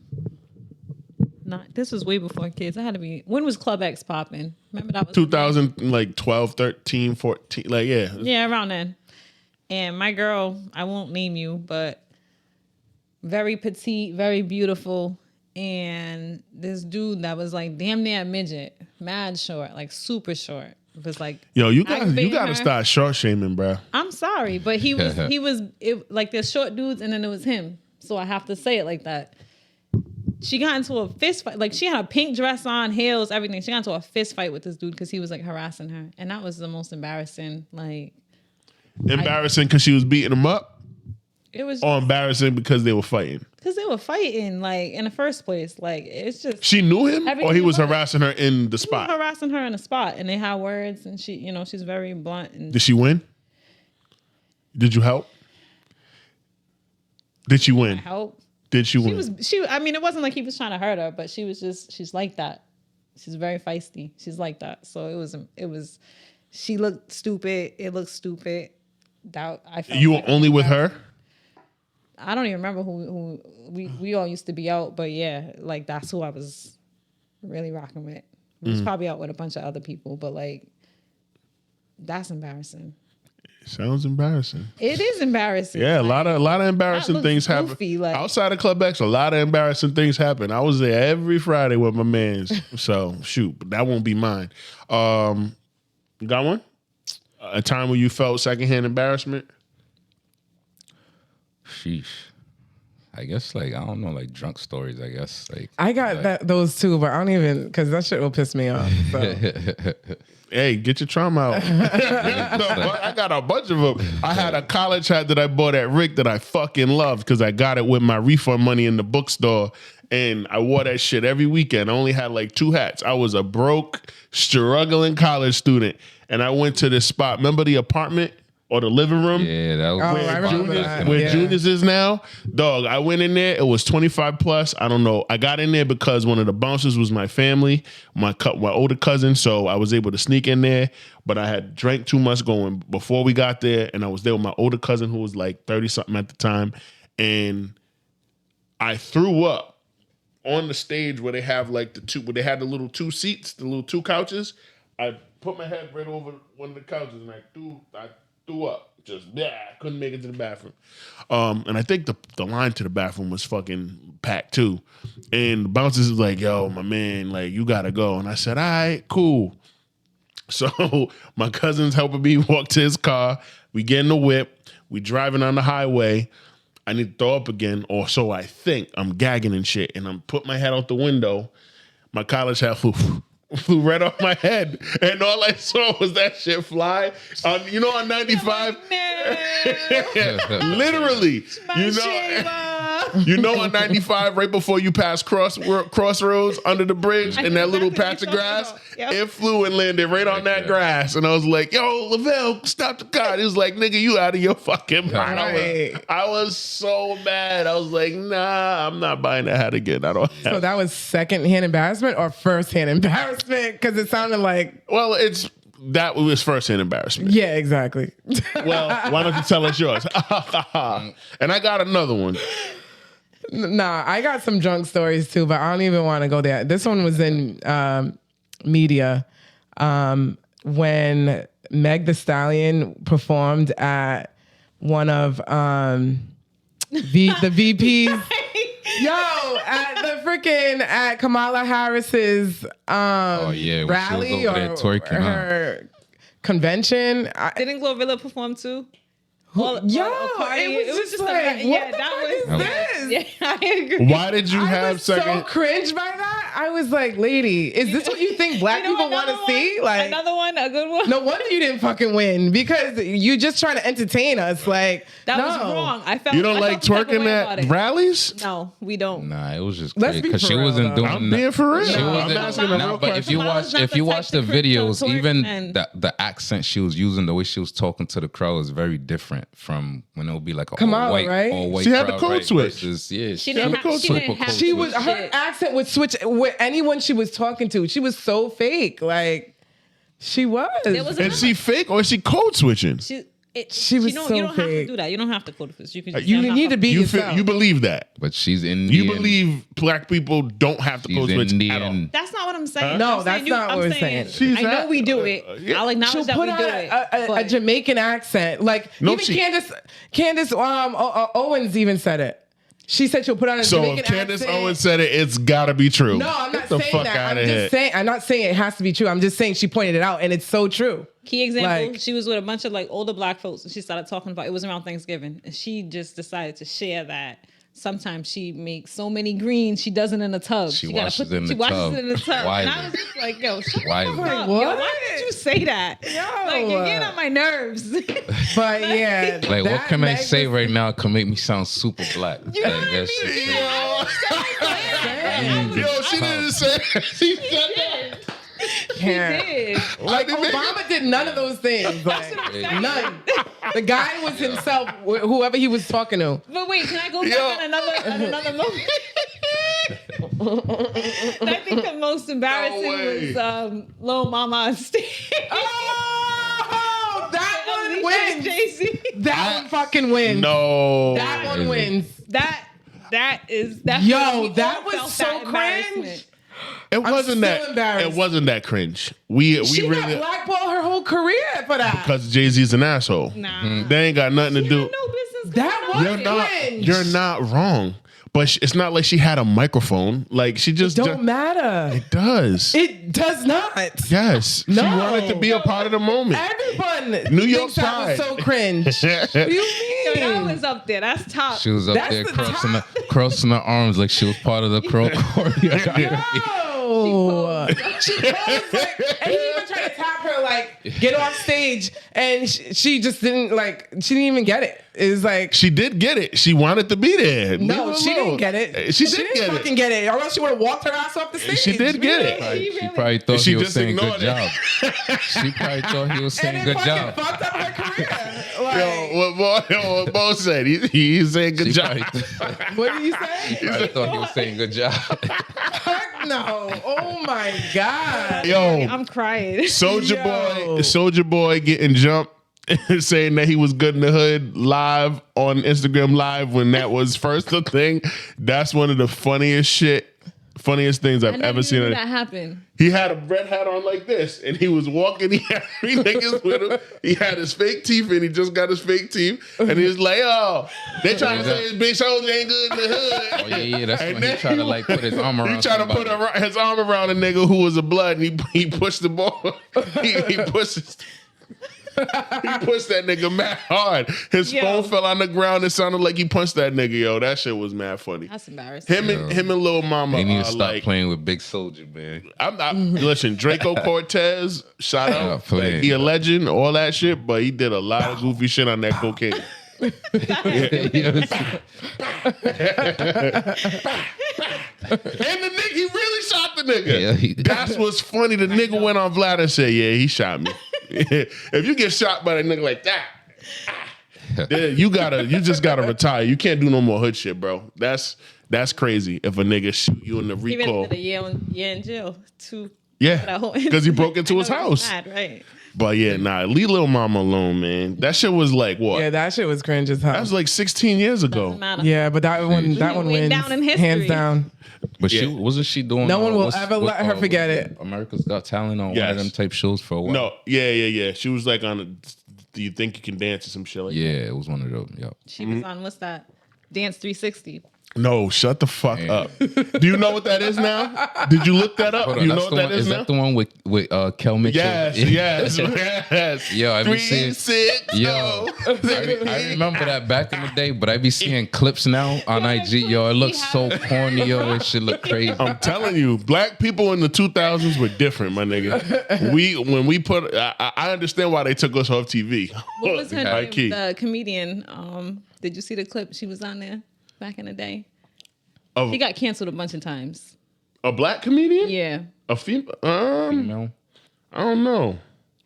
This was way before kids. It had to be. When was Club X popping? Remember that was 2000, like 12, 13, 14. Like, yeah. Yeah, around then. And my girl, I won't name you, but very petite, very beautiful. And this dude that was like damn near a midget, mad short, like super short. It was like, Yo, you gotta aggravating her. start short shaming, bro. I'm sorry, but he was like there's short dudes and then it was him. So I have to say it like that. She got into a fist fight. Like she had a pink dress on, heels, everything. She got into a fist fight with this dude because he was like harassing her. And that was the most embarrassing. Like Embarrassing because she was beating him up, it was or embarrassing because they were fighting? because they were fighting like in the first place. Like it's just She knew him, or he Everything was about it. harassing her in the he was spot? harassing her in a spot and they had words and she, you know, she's very blunt and Did she win? Did you help? Did she win? help. Did she win? I mean, it wasn't like he was trying to hurt her, but she's like that. She's very feisty. She's like that. So it was, she looked stupid. It looked stupid. That I felt You were like- only with her? I don't even remember who we all used to be out, but yeah, like that's who I was really rocking with. We was probably out with a bunch of other people, but like that's embarrassing. Sounds embarrassing. It is embarrassing. Yeah, a Like, lot of embarrassing looks things happen. goofy, like- Outside of Club X, a lot of embarrassing things happen. I was there every Friday with my mans. So shoot, but that won't be mine. You got one? A time where you felt secondhand embarrassment? Sheesh. I guess like I don't know, like drunk stories. I guess like I got those too, but I don't even because that shit will piss me off. So. Hey, get your trauma out. I got a bunch of them. I had a college hat that I bought at Rick that I fucking loved because I got it with my refund money in the bookstore. And I wore that shit every weekend. I only had like 2 hats. I was a broke, struggling college student. And I went to this spot. Remember the apartment or the living room? Yeah, that was I remember that. Where Yeah. Junior's is now. Dog, I went in there. It was 25 plus. I don't know. I got in there because one of the bouncers was my family, my older cousin. So I was able to sneak in there. But I had drank too much going before we got there. And I was there with my older cousin who was like 30-something at the time. And I threw up on the stage where they have like where they had the little 2 seats, the little 2 couches. I put my head right over one of the couches and I threw up. Just I couldn't make it to the bathroom. And I think the line to the bathroom was fucking packed too. And the bouncers was like, yo, my man, like you gotta go. And I said, all right, cool. So my cousin's helping me walk to his car. We get in the whip. We driving on the highway. I need to throw up again, or so I think. I'm gagging and shit. And I'm put my head out the window. My college hat flew right off my head. And all I saw was that shit fly. On 95? Literally. On 95, right before you pass Crossroads under the bridge and that little patch of grass, it flew and landed right on that grass. And I was like, yo, Lavelle, stop the car. He was like, nigga, you out of your fucking mind. I was so mad. I was like, nah, I'm not buying that hat again. I don't have. So that was secondhand embarrassment or firsthand embarrassment? Because it sounded like... Well, that was firsthand embarrassment. Yeah, exactly. Well, why don't you tell us yours? And I got another one. Nah, I got some drunk stories too, but I don't even want to go there. This one was in media when Meg Thee Stallion performed at one of the VPs. Yo, at Kamala Harris's rally or her convention. Didn't Glorilla perform too? It was just like, what the fuck is this? Yeah, I agree. Why did you I was so cringe by that. I was like, lady, is this what you think black people want to see? Like another one, a good one. No wonder you didn't fucking win because you just trying to entertain us. Like that was wrong. You don't like twerking at rallies? No, we don't. Nah, it was just Let's because be she for real, wasn't though. doing. I'm being for real. I'm asking a real question. If you watch the videos, even the accent she was using, the way she was talking to the crowd was very different from when it would be like Kamala, all right? white She had the crowd, code right, switch. versus, She didn't have to. She was her accent would switch with anyone she was talking to. She was so fake. Like she was. Is she fake or is she code switching? She was so You don't have fake. to do that. You don't have to code switch. You can. You need to be yourself. You believe that? But she's Indian. You believe black people don't have to code switch at all? That's not what I'm saying. No, that's not what we're saying. I know we do it. I'll acknowledge that we do it. A Jamaican accent, like Candace Owens even said it. She said she'll put on a Jamaican accent. So if Candace Owens said it, it's gotta be true. No, I'm not saying that. I'm not saying it has to be true. I'm just saying she pointed it out, and it's so true. Key example: she was with a bunch of older black folks, and she started talking about it was around Thanksgiving, and she just decided to share that. Sometimes she makes so many greens she doesn't in a tub. She washes it in the tub. And I was just like, yo, shut the fuck up. What? Yo, why did you say that? Yo. You're getting on my nerves. But yeah. What can I say right now can make me sound super black? You know what I mean? Yo, she didn't say that. She said that. Did. Obama did none of those things. None. The guy was himself, whoever he was talking to. But wait, can I go back on another moment? I think the most embarrassing was Lil Mama on stage. Oh, that one wins. Jay-Z. That one fucking wins. No. That one wins. That was so cringe. It wasn't that cringe. She really got blackballed her whole career for that. Because Jay-Z's an asshole. Nah. They ain't got nothing to do. No business. That was cringe. You're not wrong. But it's not like she had a microphone. Like she just don't matter. It does. It does not. Yes. No. She wanted to be a part of the moment. Everyone New York thinks that was so cringe. What do you mean? That was up there. That's top. She was up That's there the crossing her arms like she was part of the crow choreography. Oh, she posed like, and he even tried to tap her like, get off stage, and she just didn't like. She didn't even get it. It was like She did get it. She wanted to be there. no, she didn't get it. She didn't did fucking get it, or else she would have walked her ass off the stage. She did get it. She probably thought She he was just saying good ignored job. She probably thought he was saying And it good fucking job. fucked up her career. Like, What Bo said. He's saying good She job. probably, what did you say? I thought he was saying good job. Fuck no. Oh my god. Yo, I'm crying. Soldier Boy getting jumped. Saying that he was good in the hood live on Instagram Live when that was first a thing. That's one of the funniest things I've ever seen. That happened. He had a red hat on like this, and he was walking. He had 3 niggas with him. He had his fake teeth, and he just got his fake teeth. And he was like, "Oh, they trying to say his big soldier ain't good in the hood." Oh yeah, that's And when he then tried to like put his arm around. He tried to put his arm around a nigga who was a blood, and he pushed the ball. He pushed that nigga mad hard. His phone fell on the ground. It sounded like he punched that nigga. Yo, that shit was mad funny. That's embarrassing. Him and Lil Mama. They need to are stop like, playing with Big Soldier, man. listen, Draco Cortez, shout out. Playing. He a legend, all that shit, but he did a lot of goofy shit on that cocaine. And the nigga, he really shot the nigga. Yeah, That's what's funny. The nigga went on Vlad and said, "Yeah, he shot me." If you get shot by a nigga like that, then you just gotta retire. You can't do no more hood shit, bro. That's crazy. If a nigga shoot you in the He recall, did a year in jail too. yeah, because he broke into his house. Mad, right? But yeah, leave Lil Mama alone, man. That shit was like what? Yeah, that shit was cringe as hell. That was like 16 years ago. Doesn't matter. Yeah, but that one Went wins down in history. hands down. But she wasn't she doing? No one will ever let her forget it. America's Got Talent on one Yes. of them type shows for a while. No, yeah. She was like on a Do You Think You Can Dance or some shit like that. Yeah, it was one of those. Yep. She was on what's that? Dance 360. No, shut the fuck Man. up. Do you know what that is now? Did you look that up? Hold Do on, you know that's what the that one, is is now? that the one with Kel Mitchell? Yes. Yo, I be 3 seeing- and 6. Yo, I remember that back in the day, but I be seeing clips now on IG. Yo, it looks so corny. Yo, that shit look crazy. I'm telling you, black people in the 2000s were different, my nigga. I understand why they took us off TV. What was her High name? key. The comedian. Did you see the clip? She was on there back in the day. Of She got canceled a bunch of times. a black comedian? Yeah. A female? No, I don't know.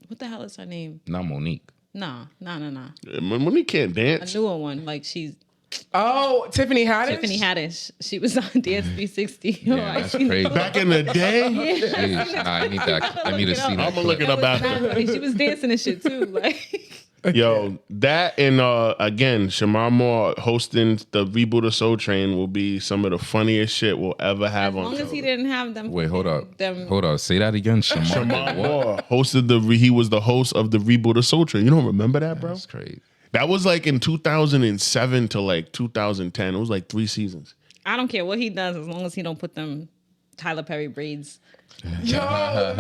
What the hell is her name? not Monique. Nah. Monique can't A dance. newer one. Like she's Oh, Tiffany Haddish. Tiffany Haddish. She was on Dance 360. Yeah, that's crazy. Back in the day? Jeez, nah, I need to see that. I'm gonna look it up after. She was dancing and shit too. Like Yo, that and again, Shamar Moore hosting the reboot of Soul Train will be some of the funniest shit we'll ever have as on long as he television. didn't have them. Wait, hold up. Them, Hold up. Say that again. Shamar What? Moore hosted he was the host of the reboot of Soul Train. You don't remember that, bro? That's crazy. That was like in 2007 to like 2010. It was like 3 seasons. I don't care what he does as long as he don't put them Tyler Perry braids. Yo, Tyler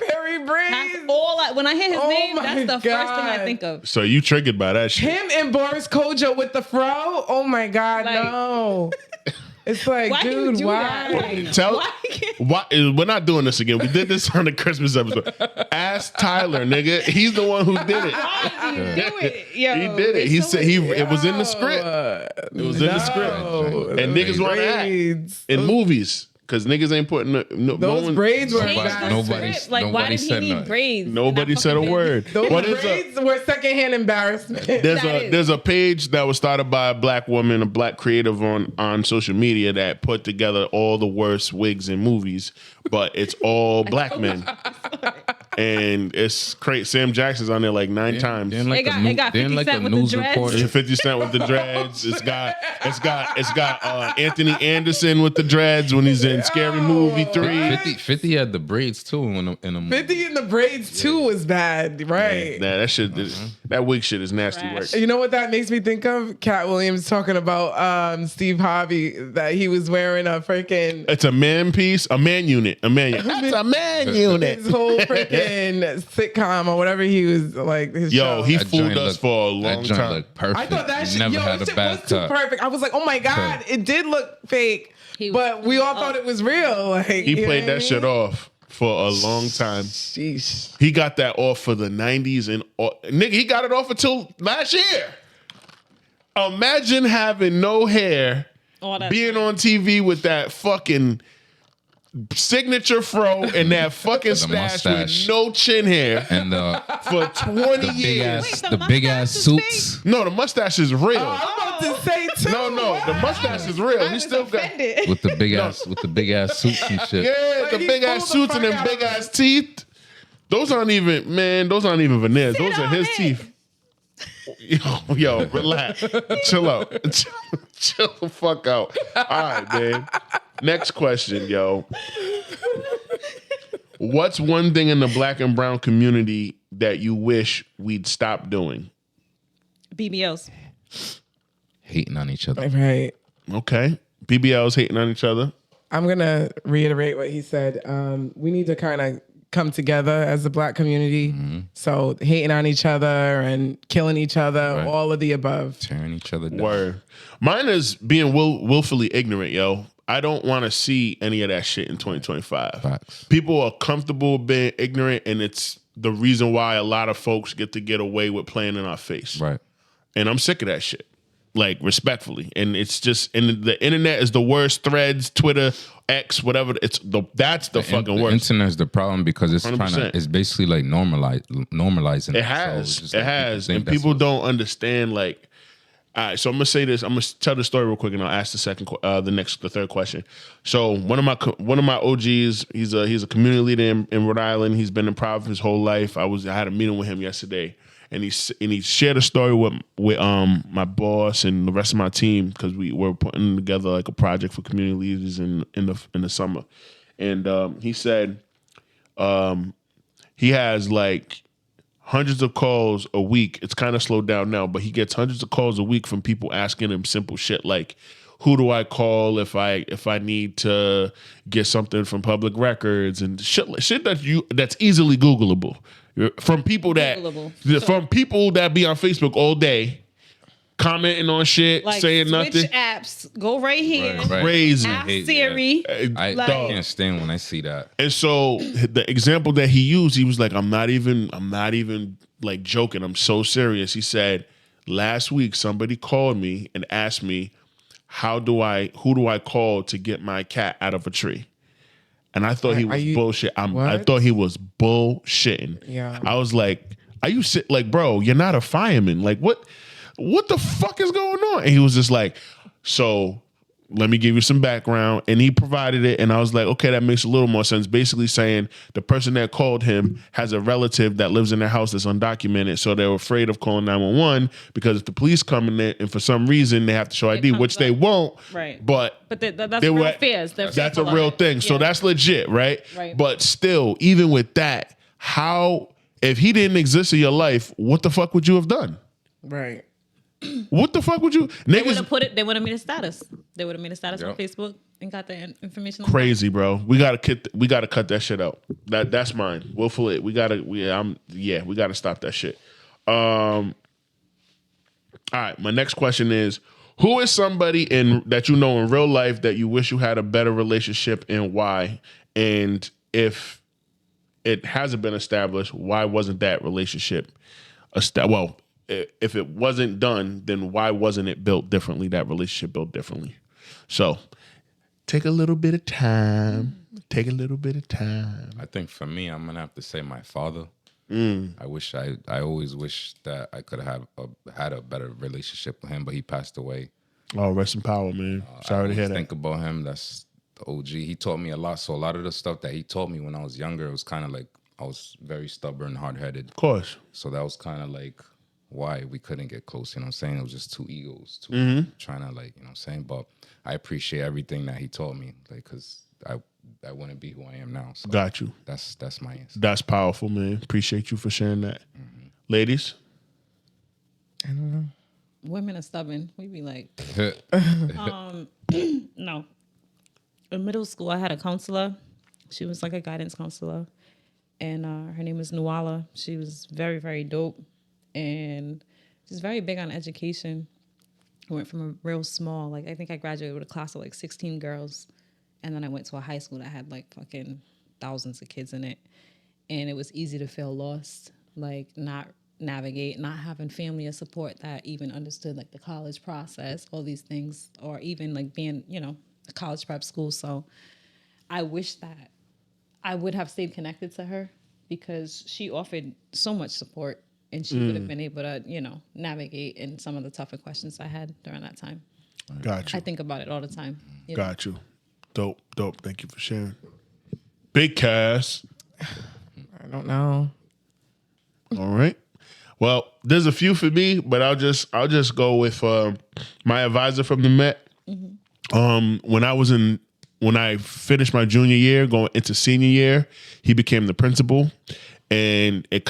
Perry That's braids. all. When I hear his Oh name, my that's the first thing I God. think of. So you triggered by that shit. Him and Boris Kodjoe with the fro. Oh my God, Like- no. It's like, Why dude, you do that? why? Like, Tell why can't- why we're not doing this again. We did this on the Christmas episode. Ask Tyler, nigga. He's the one who did it. Why do you do it? Yo, He did it. He it's so said it was in the script. It was in the script. And niggas want to act braids. in movies because niggas ain't putting no Those one, braids were Change the Nobody- script. Like, why nobody did he said need nothing. braids? Nobody in that said a fucking word. business? Those What is braids were secondhand embarrassment. There's a page that was started by a black woman, a black creative on social media that put together all the worst wigs in movies, but it's all black men. And it's crazy. Sam Jackson's on there like 9 times. Then like It got- a, it got then 50 like a Cent with the news dreads. reporter. It's 50 Cent with the dreads. It's got Anthony Anderson with the dreads when he's in Scary Movie 3. 50 had the braids too in a movie. 50 in the braids too was bad, right? Nah, that shit, that wig shit is nasty work. Trash. You know what that makes me think of? Cat Williams talking about Steve Harvey, that he was wearing a freaking It's a man piece, a man unit, a man unit. That's a man unit. his whole freaking fucking sitcom or whatever he was like. His Yo, show. he That fooled joint us looked- for a long That joint time. looked perfect. I thought that shit, never had a shit bad was too cut. perfect. I was like, oh my God, it did look fake. But we all thought it was real. Like, He played that shit off for a long time. Sheesh. He got that off for the 90s and nigga, he got it off until last year. Imagine having no hair, being on TV with that fucking signature fro and that fucking stash mustache. with no chin hair And for 20 big years. ass, Wait, the the big mustache ass is suits. No, the mustache is real. I'm about to say too. No, the mustache is real. He still got With the big ass, suits and shit. yeah, the he big ass pulled the suits and fuck them out big of ass teeth. Those aren't even veneers. Those are on his it. teeth. Yo, relax. Chill out. Chill the fuck out. All right, man. Next question, yo. What's one thing in the black and brown community that you wish we'd stop doing? BBLs. Hating on each other. Right. Okay. BBLs hating on each other. I'm going to reiterate what he said. We need to kind of come together as a black community. So hating on each other and killing each other, all of the above. Tearing each other down. Word. Mine is being willfully ignorant, yo. I don't want to see any of that shit in 2025. Facts. People are comfortable being ignorant, and it's the reason why a lot of folks get to get away with playing in our face. Right. And I'm sick of that shit. Like, respectfully. And it's just, and the internet is the worst. Threads, Twitter, X, whatever. That's the fucking The worst. internet is the problem because it's 100%. it's basically like normalizing. It has. So it's just It like has. think And that's people what's- don't understand, like, all right, so I'm gonna say this. I'm gonna tell the story real quick, and I'll ask the third question. So one of my OGs, he's a community leader in Rhode Island. He's been in Providence his whole life. I had a meeting with him yesterday, and he shared a story with my boss and the rest of my team because we were putting together like a project for community leaders in the summer, and he said he has like hundreds of calls a week. It's kind of slowed down now, but he gets hundreds of calls a week from people asking him simple shit like, who do I call if I need to get something from public records and shit that's easily Googleable from people that be on Facebook all day commenting on shit, Like, saying switch nothing. apps. Go right here. Right. Crazy. Ask Hate- Siri. I Like- can't stand when I see that. And so the example that he used, he was like, I'm not even like joking. I'm so serious. He said, last week somebody called me and asked me, who do I call to get my cat out of a tree? And I thought he was bullshit. I what? thought he was bullshitting. Yeah. I was like, are you like, bro, you're not a fireman. Like, what the fuck is going on? And he was just like, so let me give you some background. And he provided it. And I was like, okay, that makes a little more sense. Basically saying the person that called him has a relative that lives in their house that's undocumented. So they're afraid of calling 911 because if the police come in there and for some reason they have to show ID, which they won't. Right. But that's real fears. They're that's a fearful real of it. thing. So Yeah. that's legit, right? Right. But still, even with that, if he didn't exist in your life, what the fuck would you have done? Right. What the fuck would you They would niggas? have put it. They would have made a status. They would have made a status on Yep. Facebook and got the information. Crazy, bro. We gotta cut that shit out. That's mine. Willfully, we gotta stop that shit. All right, my next question is: who is somebody that you know in real life that you wish you had a better relationship, and why? And if it hasn't been established, why wasn't that relationship well? If it wasn't done, then why wasn't it built differently? That relationship built differently. So take a little bit of time. Take a little bit of time. I think for me, I'm gonna have to say my father. I always wish that I could have had a better relationship with him, but he passed away. Oh, rest in power, man. Sorry to hear that. Think about him. That's the OG. He taught me a lot. So a lot of the stuff that he taught me when I was younger, it was kind of like I was very stubborn, hard-headed. Of course. So that was kind of like why we couldn't get close. You know what I'm saying? It was just two egos, trying to like, you know what I'm saying? But I appreciate everything that he taught me, like, because I wouldn't be who I am now. So Got you. That's my answer. That's powerful, man. Appreciate you for sharing that. Ladies? I don't know. Women are stubborn. We be like, no. In middle school, I had a counselor. She was like a guidance counselor. and her name is Nuala. She was very, very dope, and she's very big on education. I went from a real small, like I think I graduated with a class of like 16 girls, and then I went to a high school that had like fucking thousands of kids in it, and it was easy to feel lost, like not navigate, not having family or support that even understood like the college process, all these things, or even like being, a college prep school. So I wish that I would have stayed connected to her because she offered so much support and she would have been able to, navigate in some of the tougher questions I had during that time. Got you. I think about it all the time. Got you. Dope. Thank you for sharing. Big Cass. I don't know. All right. Well, there's a few for me, but I'll just go with my advisor from the Met. When I finished my junior year, going into senior year, he became the principal, and it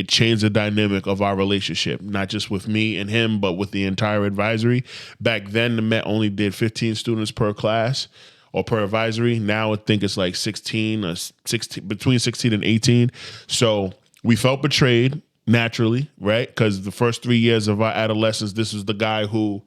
changed the dynamic of our relationship, not just with me and him, but with the entire advisory. Back then, the Met only did 15 students per class or per advisory. Now I think it's like 16 or 16, between 16 and 18. So we felt betrayed naturally, right? Because the first 3 years of our adolescence, this was the guy who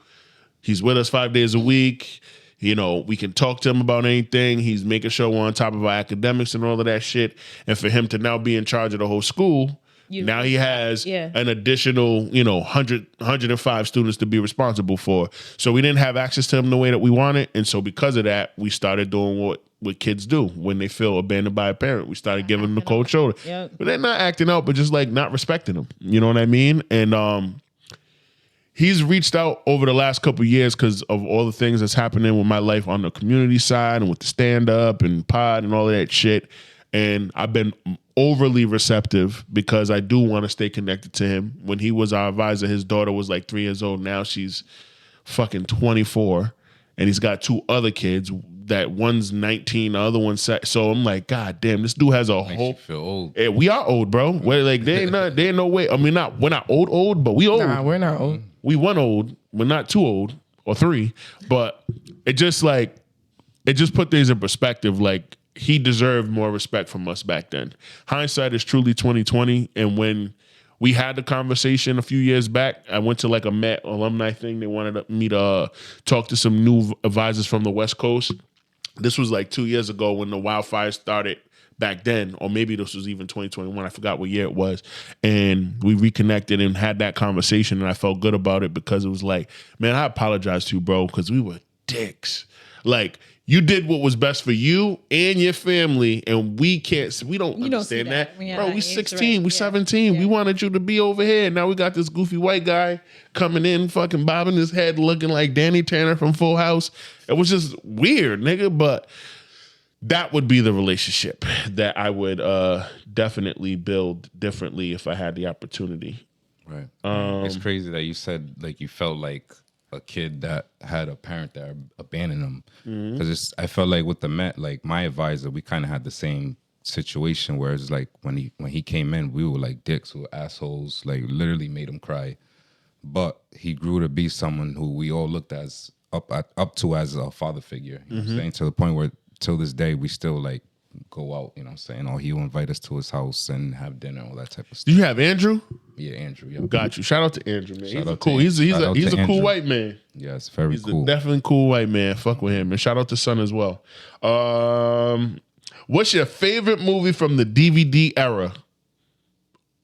he's with us 5 days a week. We can talk to him about anything. He's making sure we're on top of our academics and all of that shit. And for him to now be in charge of the whole school, now he has an additional, 105 students to be responsible for. So we didn't have access to him the way that we wanted. And so because of that, we started doing what kids do when they feel abandoned by a parent. We started giving them the cold shoulder. Yep. But they're not acting out, but just like not respecting them. You know what I mean? And he's reached out over the last couple of years because of all the things that's happening with my life on the community side and with the stand-up and pod and all of that shit. And I've been overly receptive because I do want to stay connected to him. When he was our advisor, his daughter was like 3 years old. Now she's fucking 24. And he's got 2 other kids. That one's 19, the other one's so I'm like, God damn, this dude has a Makes whole. you feel old. Yeah, we are old, bro. We're like, there ain't no way. I mean, we're not old, but we old. Nah, we're not old. We one old, we're not too old or 3, but it just put things in perspective. Like he deserved more respect from us back then. Hindsight is truly 2020. And when we had the conversation a few years back, I went to like a Met alumni thing. They wanted me to talk to some new advisors from the West Coast. This was like 2 years ago when the wildfires started back then, or maybe this was even 2021. I forgot what year it was. And we reconnected and had that conversation, and I felt good about it because it was like, man, I apologize to you, bro, because we were dicks. Like, you did what was best for you and your family, and we don't understand that. Bro, we 16, we 17. We wanted you to be over here. Now we got this goofy white guy coming in, fucking bobbing his head, looking like Danny Tanner from Full House. It was just weird, nigga, but that would be the relationship that I would definitely build differently if I had the opportunity. Right. It's crazy that you said like you felt like a kid that had a parent that abandoned them. Because I felt like with the Met, like my advisor, we kind of had the same situation where it's like when he came in, we were like dicks, we were assholes, like literally made him cry. But he grew to be someone who we all looked as up to as a father figure. You know what I'm saying? To the point where till this day we still like go out, you know what I'm saying? Or he'll invite us to his house and have dinner, all that type of stuff. Do you have Andrew? Yeah, Andrew. Yeah. Got you. Shout out to Andrew, man. Shout out cool. to- He's shout out a to cool Andrew. white man. Yes, very He's cool. a definitely cool white man. Fuck with him. And shout out to Son as well. What's your favorite movie from the DVD era?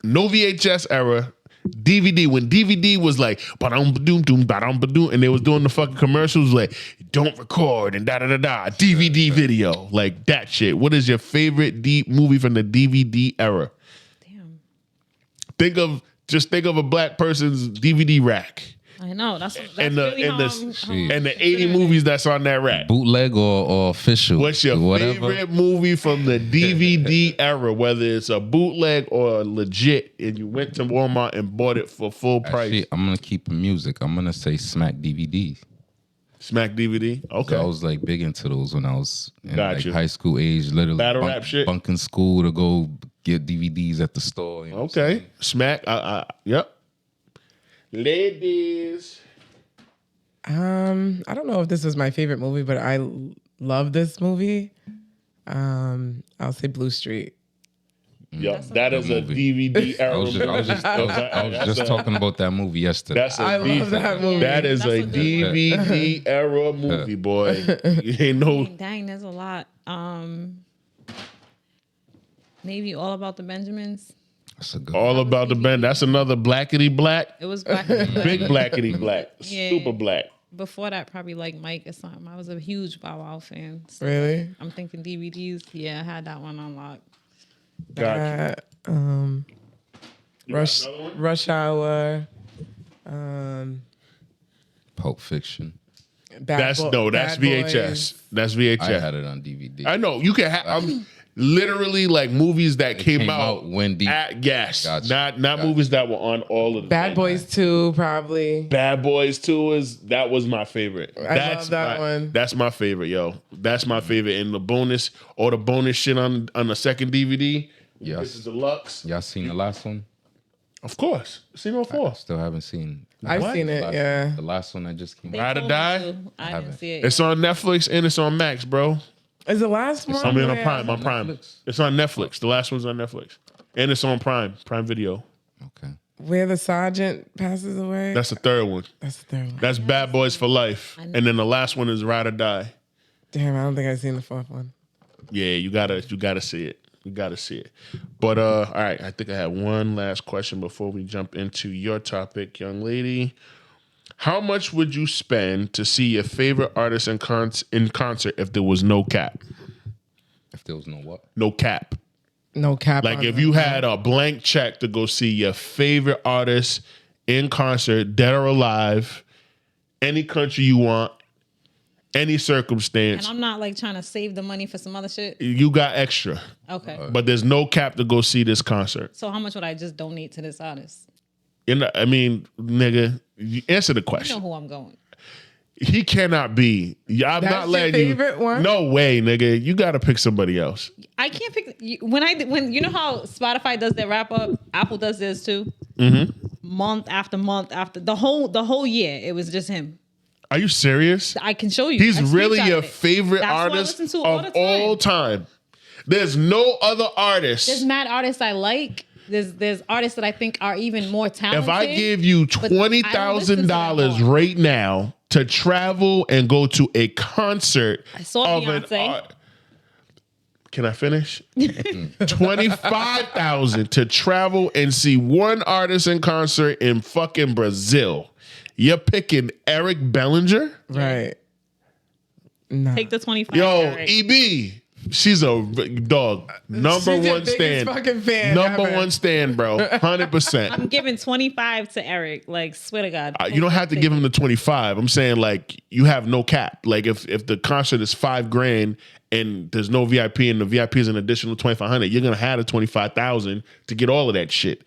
No VHS era. DVD, when DVD was like ba-dum-ba-doom, and they was doing the fucking commercials like don't record and da-da-da-da, DVD video, like that shit. What is your favorite movie from the DVD era? Damn. Think of a black person's DVD rack I know. That's and really the 80 movies that's on that rack. Bootleg or official. What's your favorite movie from the DVD era, whether it's a bootleg or legit, and you went to Walmart and bought it for full price? Actually, I'm gonna keep music. I'm gonna say Smack DVD. Smack DVD? Okay. So I was like big into those when I was in like Gotcha. high school age, literally Battle rap shit? bunking school to go get DVDs at the store. You know what I'm Okay. saying? Smack. Yep. Ladies. I don't know if this was my favorite movie, but I love this movie. I'll say Blue Street. Yo, that is a DVD era movie. I was just talking about that movie yesterday. I love that movie. That is That's a a good DVD era movie, boy. You ain't no. Dang, there's a lot. Maybe All About the Benjamins. That's a good All About the Bend. That's another blackity black. It was back Big blackity black. Yeah. Super black. before that, probably like Mike or something. I was a huge Bow Wow fan. So Really? I'm thinking DVDs. Yeah, I had that one on lock. Got you. Rush Hour. Pulp Fiction. That's Bad VHS. Boys. That's VHS. I had it on DVD. I know you can have. I'm literally like movies that came out when yes, Gotcha. not movies that were on all of the Bad Boys 2, probably. Bad Boys 2 was my favorite. Love that one. That's my favorite, yo. That's my favorite. And the bonus shit on the second DVD. Yes. This is deluxe. Y'all seen the last one? Of course. Seen all I four. still haven't seen. I've seen it, yeah. The last one that just came They out. Ride or told me Die? to. I didn't see it. It's on Netflix and it's on Max, bro. Is the last one? I mean on where- Prime. On Prime. Netflix? It's on Netflix. The last one's on Netflix. And it's on Prime Video. Okay. Where the sergeant passes away? That's the third one. That's the third one. That's Bad Boys for Life. And then the last one is Ride or Die. Damn, I don't think I've seen the fourth one. Yeah, you gotta see it. You gotta see it. But all right, I think I had one last question before we jump into your topic, young lady. How much would you spend to see your favorite artist in concert if there was no cap? If there was no what? No cap. No cap. Like on if them. you had a blank check to go see your favorite artist in concert, dead or alive, any country you want, any circumstance, And I'm not like trying to save the money for some other shit. you got extra. Okay. But there's no cap to go see this concert. So how much would I just donate to this artist? I mean, nigga, you answer the You question. know who I'm going. He cannot be. I'm That's not your letting you. favorite one? No way, nigga. You got to pick somebody else. I can't pick when you know how Spotify does their wrap up, Apple does this too. Month after month after the whole year, it was just him. Are you serious? I can show you. He's I really screenshotted your it. favorite That's who I artist listen of to all time. There's no other artist. There's mad artists I like. There's artists that I think are even more talented. If I give you but I don't listen to them $20,000 more. right now to travel and go to a concert I saw of an Beyonce. art, can I finish? 25,000 to travel and see one artist in concert in fucking Brazil. You're picking Eric Bellinger? Right. Nah. Take the 25. Yo, Eric. EB. She's a dog. Number She's your one biggest stand. fucking fan Number ever. one stand, bro. 100%. I'm giving 25 to Eric. Like, swear to God. You don't have to give him the 25. I'm saying like you have no cap. Like if the concert is $5,000 and there's no VIP and the VIP is an additional 2,500, you're gonna have the 25,000 to get all of that shit.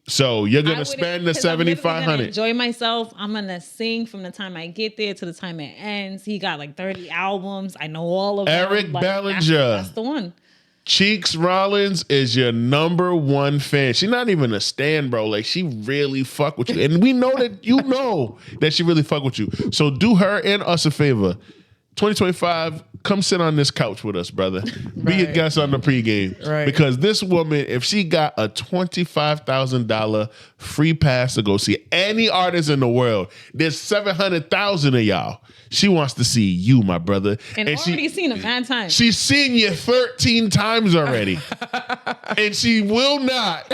So you're I gonna wouldn't, spend the 'cause I'm literally gonna 7,500. enjoy myself. I'm gonna sing from the time I get there to the time it ends. He got like 30 albums. I know all of them. Eric Like, Bellinger. That's the one. Cheeks Rollins is your number one fan. She's not even a stan, bro. Like she really fuck with you, and we know that you know that she really fuck with you. So do her and us a favor. 2025, come sit on this couch with us, brother. Be a Right. guest on the pregame. Right. Because this woman, if she got a $25,000 free pass to go see any artist in the world, there's 700,000 of y'all. She wants to see you, my brother. And already seen him 9 times. She's seen you 13 times already. And she will not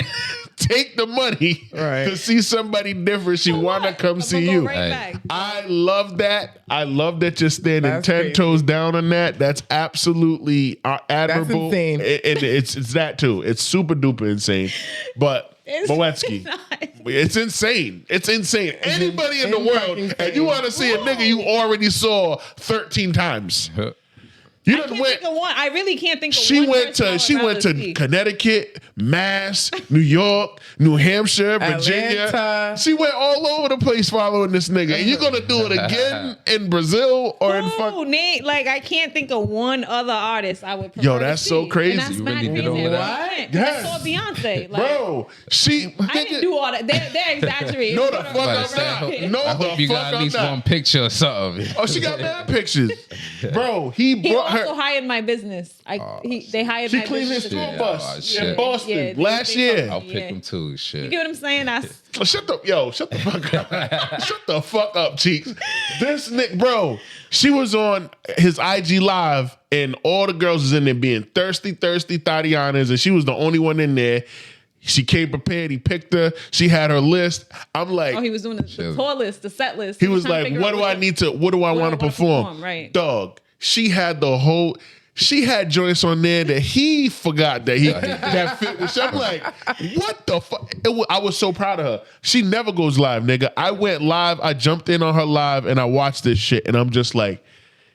take the money Right. to see somebody different. She want to come I'm see gonna go you. right Hey. back. I love that. I love that you're standing That's 10 crazy. toes down on that. That's absolutely admirable. insane. And it's that too. It's super duper insane. But It's Moetsky, not. it's insane. It's insane. Anybody in the world, fucking and you want to see a nigga you already saw 13 times. You I done can't went. think of one. I really can't think of She one. went person I to would rather see. Connecticut, Mass, New York, New Hampshire, Virginia. Atlanta. She went all over the place following this nigga. And you're gonna do it again in Brazil or in fuck. No, Nate, like I can't think of one other artist I would prefer Yo, to that's see. so crazy. And that's You mad really get crazy. over I that? can't. Yes. I saw Beyonce. Like, Bro, I didn't do all that. They're exaggerating. No, the fuck But I'm I said, not. No, I the hope you fuck got at I'm least not. one picture or something. Oh, she got mad pictures. Bro, he brought also hired my business. They hired She my cleaned his business. tour bus shit. in Boston Yeah, last they year. I'll pick him too. Shit. You get what I'm saying? That's Oh, shut the fuck up. Shut the fuck up, Cheeks. This Nick, bro, she was on his IG live and all the girls was in there being thirsty Tatianas, and she was the only one in there. She came prepared. He picked her. She had her list. I'm like, he was doing the tour list, the set list. he was trying to like, figure what out do I need to, what do I want to perform? Right. Dog, she had joints on there that he forgot that fit with. I'm like, what the fuck? I was so proud of her. She never goes live, nigga. I went live. I jumped in on her live and I watched this shit and I'm just like,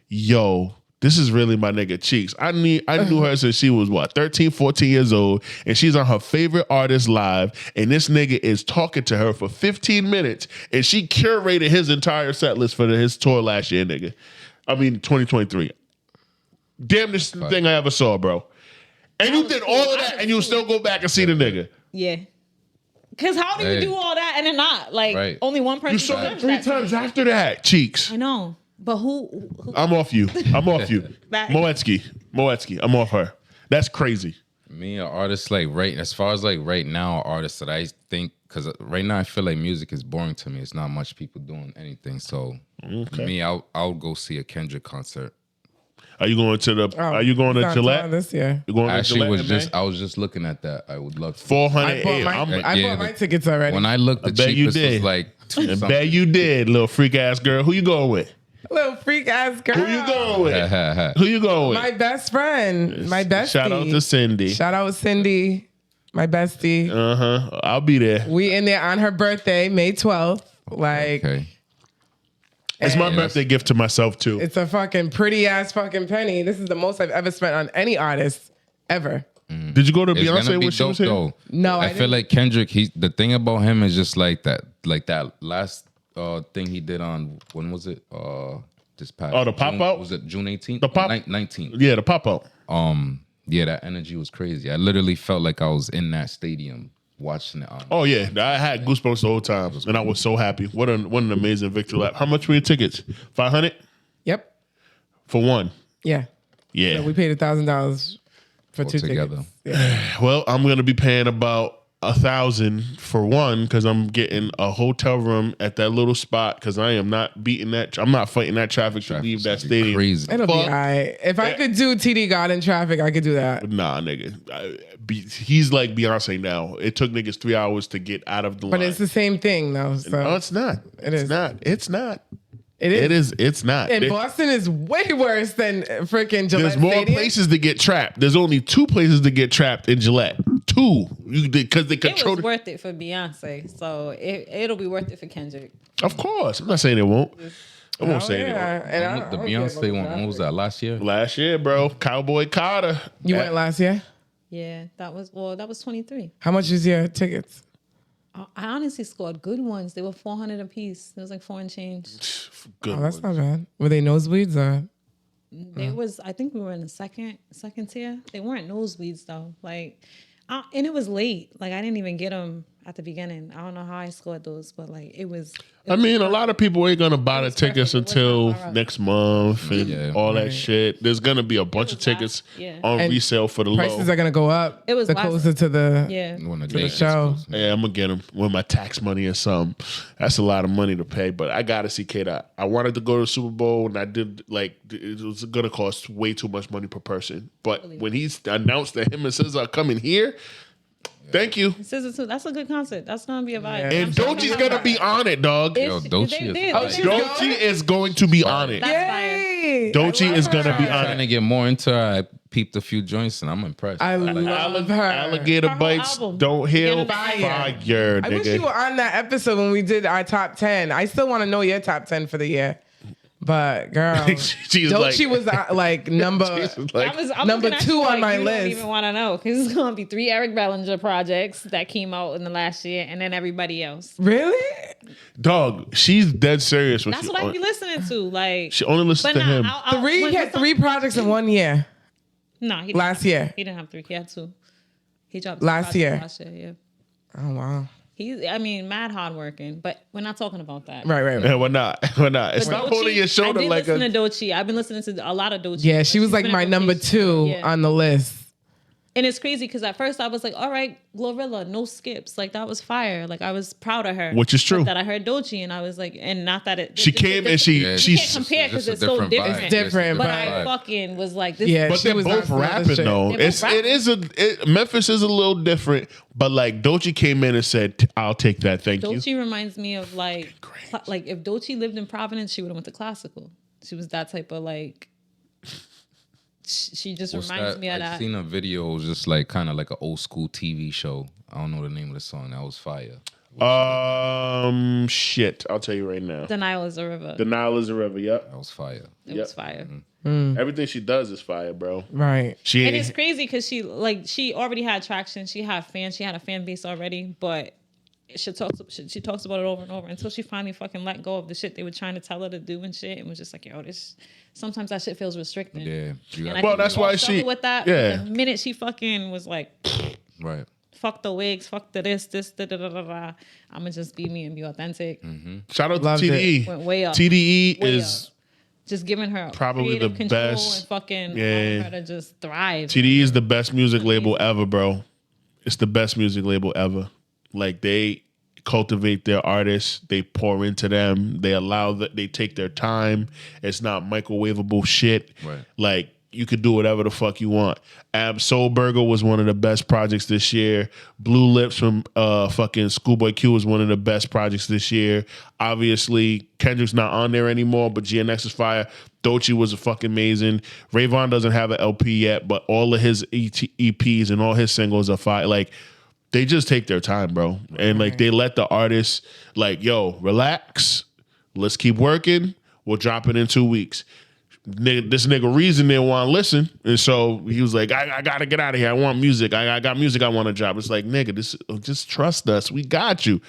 yo, this is really my nigga Cheeks. I knew her since she was 13, 14 years old, and she's on her favorite artist live, and this nigga is talking to her for 15 minutes, and she curated his entire set list for his tour last year, nigga. I mean, 2023. Damn, this thing I ever saw, bro. And you did all of that, and you'll still go back and see the nigga. Yeah. Because how do you do all that and then not? Like, only one person You saw it deserves 3 that. times after that, Cheeks. I know. But who I'm off you. Moetsky. I'm off her. That's crazy. Me, an artist like as far as like right now, artists that I think, because right now I feel like music is boring to me. It's not much people doing anything. So me, I'll go see a Kendrick concert. Are you going to Gillette this year? You going to Actually, Gillette I was just looking at that. I would love to. 400. I bought my tickets already. When I looked, the cheapest was like I bet you did, little freak ass girl. Who you going with? Little freak ass girl. Who you going with? Who you going with? My best friend. My bestie. Shout out to Cindy. Shout out Cindy, my bestie. I'll be there. We in there on her birthday, May 12th. Like, okay. It's my birthday gift to myself too. It's a fucking pretty ass fucking penny. This is the most I've ever spent on any artist ever. Did you go to It's Beyonce gonna be when she was dope, here? though. No, I feel like Kendrick. The thing about him is just like that last thing he did on, when was it? This past. Oh, the pop out? Was it June 18th? The pop 19th. Yeah, the pop out. Yeah, that energy was crazy. I literally felt like I was in that stadium watching it. Oh yeah, I had goosebumps the whole time, and I was so happy. What an amazing victory lap. How much were your tickets? 500 Yep. for one. Yeah. Yeah. So we paid $1,000 for 2 together. tickets. Yeah. Well, I'm gonna be paying about 1,000 for one because I'm getting a hotel room at that little spot because I am not beating that. I'm not fighting that traffic to leave that stadium. Crazy. It'll be all Fuck. right. If I could do TD Garden traffic, I could do that. Nah, nigga. He's like Beyonce now. It took niggas 3 hours to get out of the line. But it's the same thing, though. So No, it's not. It's is. not. It's not. It is. It is. It's not. And Boston is way worse than freaking Gillette There's more Stadium. places to get trapped. There's only 2 places to get trapped in Gillette. 2, because they it control. was worth it for Beyonce, so it'll be worth it for Kendrick. Of course, I'm not saying it won't. I won't say it won't. And I The don't care Beyonce about one, when was that? Last year? Last year, bro, Cowboy Carter. You went last year? Yeah, that was 23. How much is your tickets? I honestly scored good ones. They were 400 a piece. It was like 4 and change. Good. Oh, that's not bad. Were they nosebleeds or? They was, I think we were in the second tier. They weren't nosebleeds though. Like, and it was late. Like I didn't even get them at the beginning. I don't know how I scored those, but like it was. I mean, a lot of people ain't gonna buy the was tickets perfect. It was until not far up. next month and all that shit. There's gonna be a bunch of was last- tickets yeah. on And resale for the Prices low. are gonna go up. It was the last- closer to the. Yeah. When the show. Yeah, I'm gonna get them with my tax money or something. That's a lot of money to pay, but I gotta see K-Dot. I wanted to go to the Super Bowl, and I did. Like, it was gonna cost way too much money per person. But when he announced that him and SZA are coming here, thank you. SZA too. That's a good concert. That's gonna be a vibe. Yeah. And Doechie's gonna be on it, dog. Yo, Doechii is Oh, like- Doechii is going to be on it. That's fire. Yay! Doechii is gonna be on Trying to it. get more into her. I peeped a few joints and I'm impressed. I love her. Alligator Her whole bites album. don't heal. Fire. Fire, I wish you were nigga. on that episode when we did our top 10. I still want to know your top 10 for the year. But girl, She's Doechii like, was like number. she's like, I'm Number looking at 2 you on like my you list. Don't even want to know because it's gonna be 3 Eric Bellinger projects that came out in the last year, and then everybody else. Really? dog. She's dead serious. That's what I be listening to. Like, She only listens but to nah, him. He had 3 projects in 1 year. No, he didn't Last have, year. he didn't have 3. He had 2. He dropped 2 Last projects year. Last year, yeah. Oh wow. mad hardworking, but we're not talking about that. Right. Yeah, we're not. Stop holding your shoulder I did like listen to Doechii. I've been listening to a lot of Doechii. Yeah, she was like my number 2 on the list. And it's crazy because at first I was like, all right, Glorilla, no skips. Like, that was fire. Like, I was proud of her. Which is true. But that I heard Doechii and I was like, and not that it. She came and she can't compare because it's so different. It's different. But I fucking was like, this Yeah, but she they're was both on some other rapping shit. though. Memphis is a little different, but like Doechii came in and said, "I'll take that, thank you." Doechii reminds me of like if Doechii lived in Providence, she would have went to classical. She was that type of like. She just reminds me of that. I've seen a video, just like kind of like an old school TV show. I don't know the name of the song. That was fire. Shit. I'll tell you right now. The Nile is a river. The Nile is a river. Yep. That was fire. It was fire. Everything she does is fire, bro. Right. And it's crazy because she already had traction. She had fans. She had a fan base already, but she talks about it over and over until she finally fucking let go of the shit they were trying to tell her to do and shit, and was just like, yo, this. Sometimes that shit feels restricting. Yeah. Well, that's why she with that. Yeah. The minute she fucking was like, right. Fuck the wigs, fuck the this, da da da da da. I'ma just be me and be authentic. Shout out Loved to TDE. Went way up. TDE Way is up. Just giving her probably the control best. and fucking allowing her to just thrive. TDE is the best music label ever, bro. It's the best music label ever. Like, they cultivate their artists, they pour into them, they allow that, they take their time. It's not microwavable shit. Right. Like, you could do whatever the fuck you want. Ab Soul Burger was one of the best projects this year. Blue Lips from fucking Schoolboy Q was one of the best projects this year. Obviously, Kendrick's not on there anymore, but GNX is fire. Doechii was fucking amazing. Rayvon doesn't have an LP yet, but all of his EPs and all his singles are fire. Like, they just take their time, bro. And like, they let the artists like, yo, relax. Let's keep working. We'll drop it in 2 weeks. This nigga Reason didn't want to listen. And so he was like, I got to get out of here. I want music. I got music I want to drop. It's like, nigga, just trust us. We got you.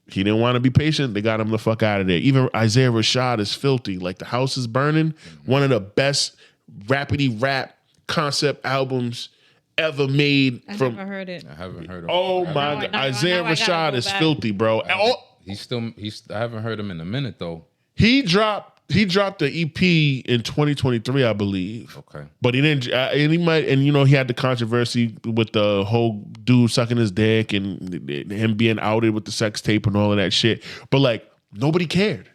He didn't want to be patient. They got him the fuck out of there. Even Isaiah Rashad is filthy. Like, The House is Burning. One of the best rapidy rap concept albums ever made. I never heard it. I haven't heard of Oh my God. Isaiah Rashad is filthy, bro. I haven't heard him in a minute though. He dropped the EP in 2023, I believe. Okay. But he didn't, and he might, and you know, he had the controversy with the whole dude sucking his dick and him being outed with the sex tape and all of that shit. But like, nobody cared.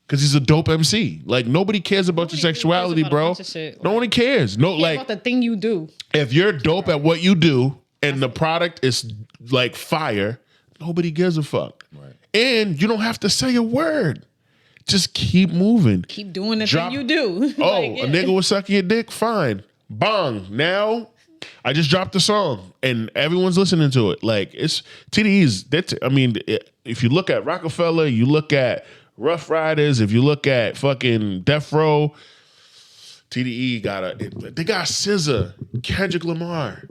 Because he's a dope MC. Like, nobody cares about your sexuality, bro. No one cares. No, like, about the thing you do. If you're dope at what you do and the product is like fire, nobody gives a fuck. Right. And you don't have to say a word. Just keep moving. Keep doing the thing you do. Oh, like, yeah. A nigga was sucking your dick? Fine. Bong. Now, I just dropped the song and everyone's listening to it. Like, it's TDE's. If you look at Rockefeller, you look at Rough Riders, if you look at fucking Death Row, TDE they got SZA, Kendrick Lamar.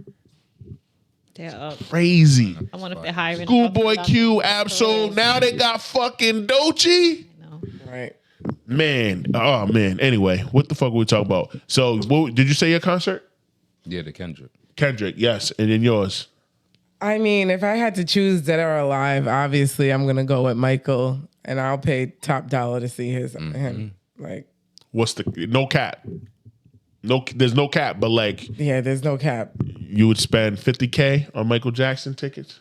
They're up. Crazy. I wonder if they're hiring. Schoolboy Q, Absol. Now they got fucking Doechii. Right. Man. Oh, man. Anyway, what the fuck are we talking about? So, did you say your concert? Yeah, the Kendrick. Kendrick, yes. And then yours. I mean, if I had to choose dead or alive, obviously I'm gonna go with Michael, and I'll pay top dollar to see him. Like, what's no cap? No, there's no cap, but like, yeah, there's no cap. You would spend $50K on Michael Jackson tickets?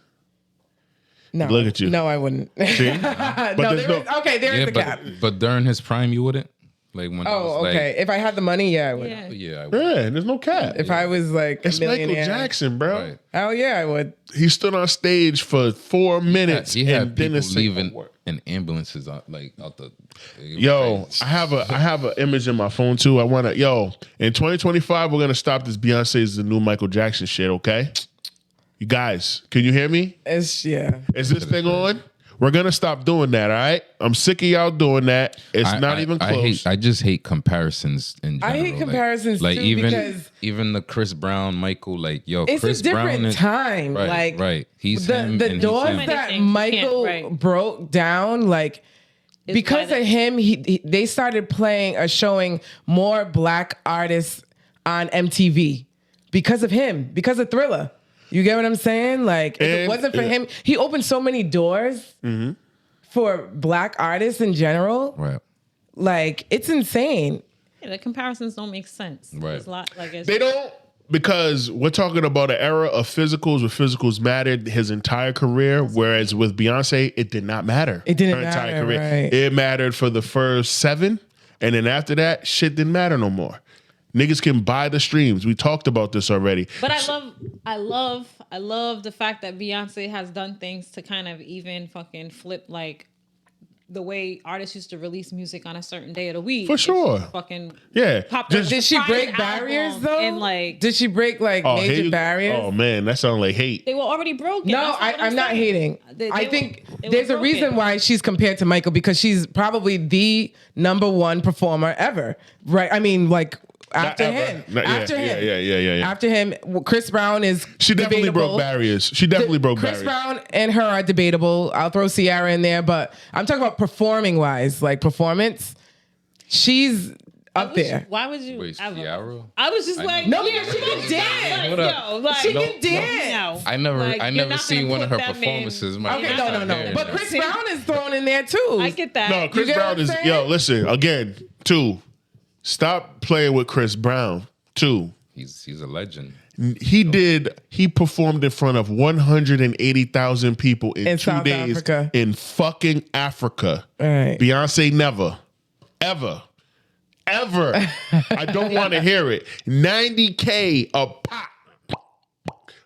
No, look at you. No, I wouldn't. See? But there is the cap. But during his prime, you wouldn't. Like when okay. If I had the money, yeah, I would. Yeah, there's no cap. If I was like it's Michael Jackson, bro. Right. Oh yeah, I would. He stood on stage for 4 minutes. He had and people didn't leaving in ambulances out the. Yo, I have an image in my phone too. In 2025 we're gonna stop this Beyonce's the new Michael Jackson shit. Okay, you guys, can you hear me? Is this thing on? We're gonna stop doing that, all right? I'm sick of y'all doing that. It's not even close. I just hate comparisons in general. I hate comparisons like too, even the Chris Brown, Michael, like it's Chris a different Brown time. Right. He's the doors that Michael broke down, like because of him, they started showing more black artists on MTV because of him, because of Thriller. You get what I'm saying? Like, if it And- wasn't for him, he opened so many doors for Black artists in general. Right. Like, it's insane. Yeah, the comparisons don't make sense. Right. It's a lot, like it's, They don't, because we're talking about an era of physicals where physicals mattered his entire career, whereas with Beyonce, it did not matter. It didn't her entire matter, career. right. It mattered for the first 7, and then after that, shit didn't matter no more. Niggas can buy the streams. We talked about this already. But I love the fact that Beyonce has done things to kind of even fucking flip like the way artists used to release music on a certain day of the week. For sure. She fucking Yeah. popped Just- her Did she surprise break barriers album though? And like Did she break like major hate- barriers? Oh man, that sounds like hate. they were already broken. No, That's what I'm not saying. hating. I were- think they were there's a broken. reason why she's compared to Michael, because she's probably the #1 performer ever. Right? I mean, like after ever. him. Not- yeah, After him. yeah. After him, Chris Brown is She definitely debatable. broke barriers. She definitely broke Chris barriers. Brown and her are debatable. I'll throw Ciara in there, but I'm talking about performing wise, like performance. She's up there. Why would you? Wait, I don't know. Ciara? I was just like, No, yeah, because she can dance. Like, What up? yo, like, She No, can no. dance. I never, Like, I you're never not seen gonna one of put her that man- performances. My Okay, first no. time But hearing Chris that. Brown is thrown in there too. I get that. No, Chris get what Brown I'm is. saying? Yo, listen again. 2, stop playing with Chris Brown. 2, He's a legend. he performed in front of 180,000 people in 2 South days Africa. in fucking Africa. Right. Beyonce never, ever. I don't want to hear it. 90K a pop.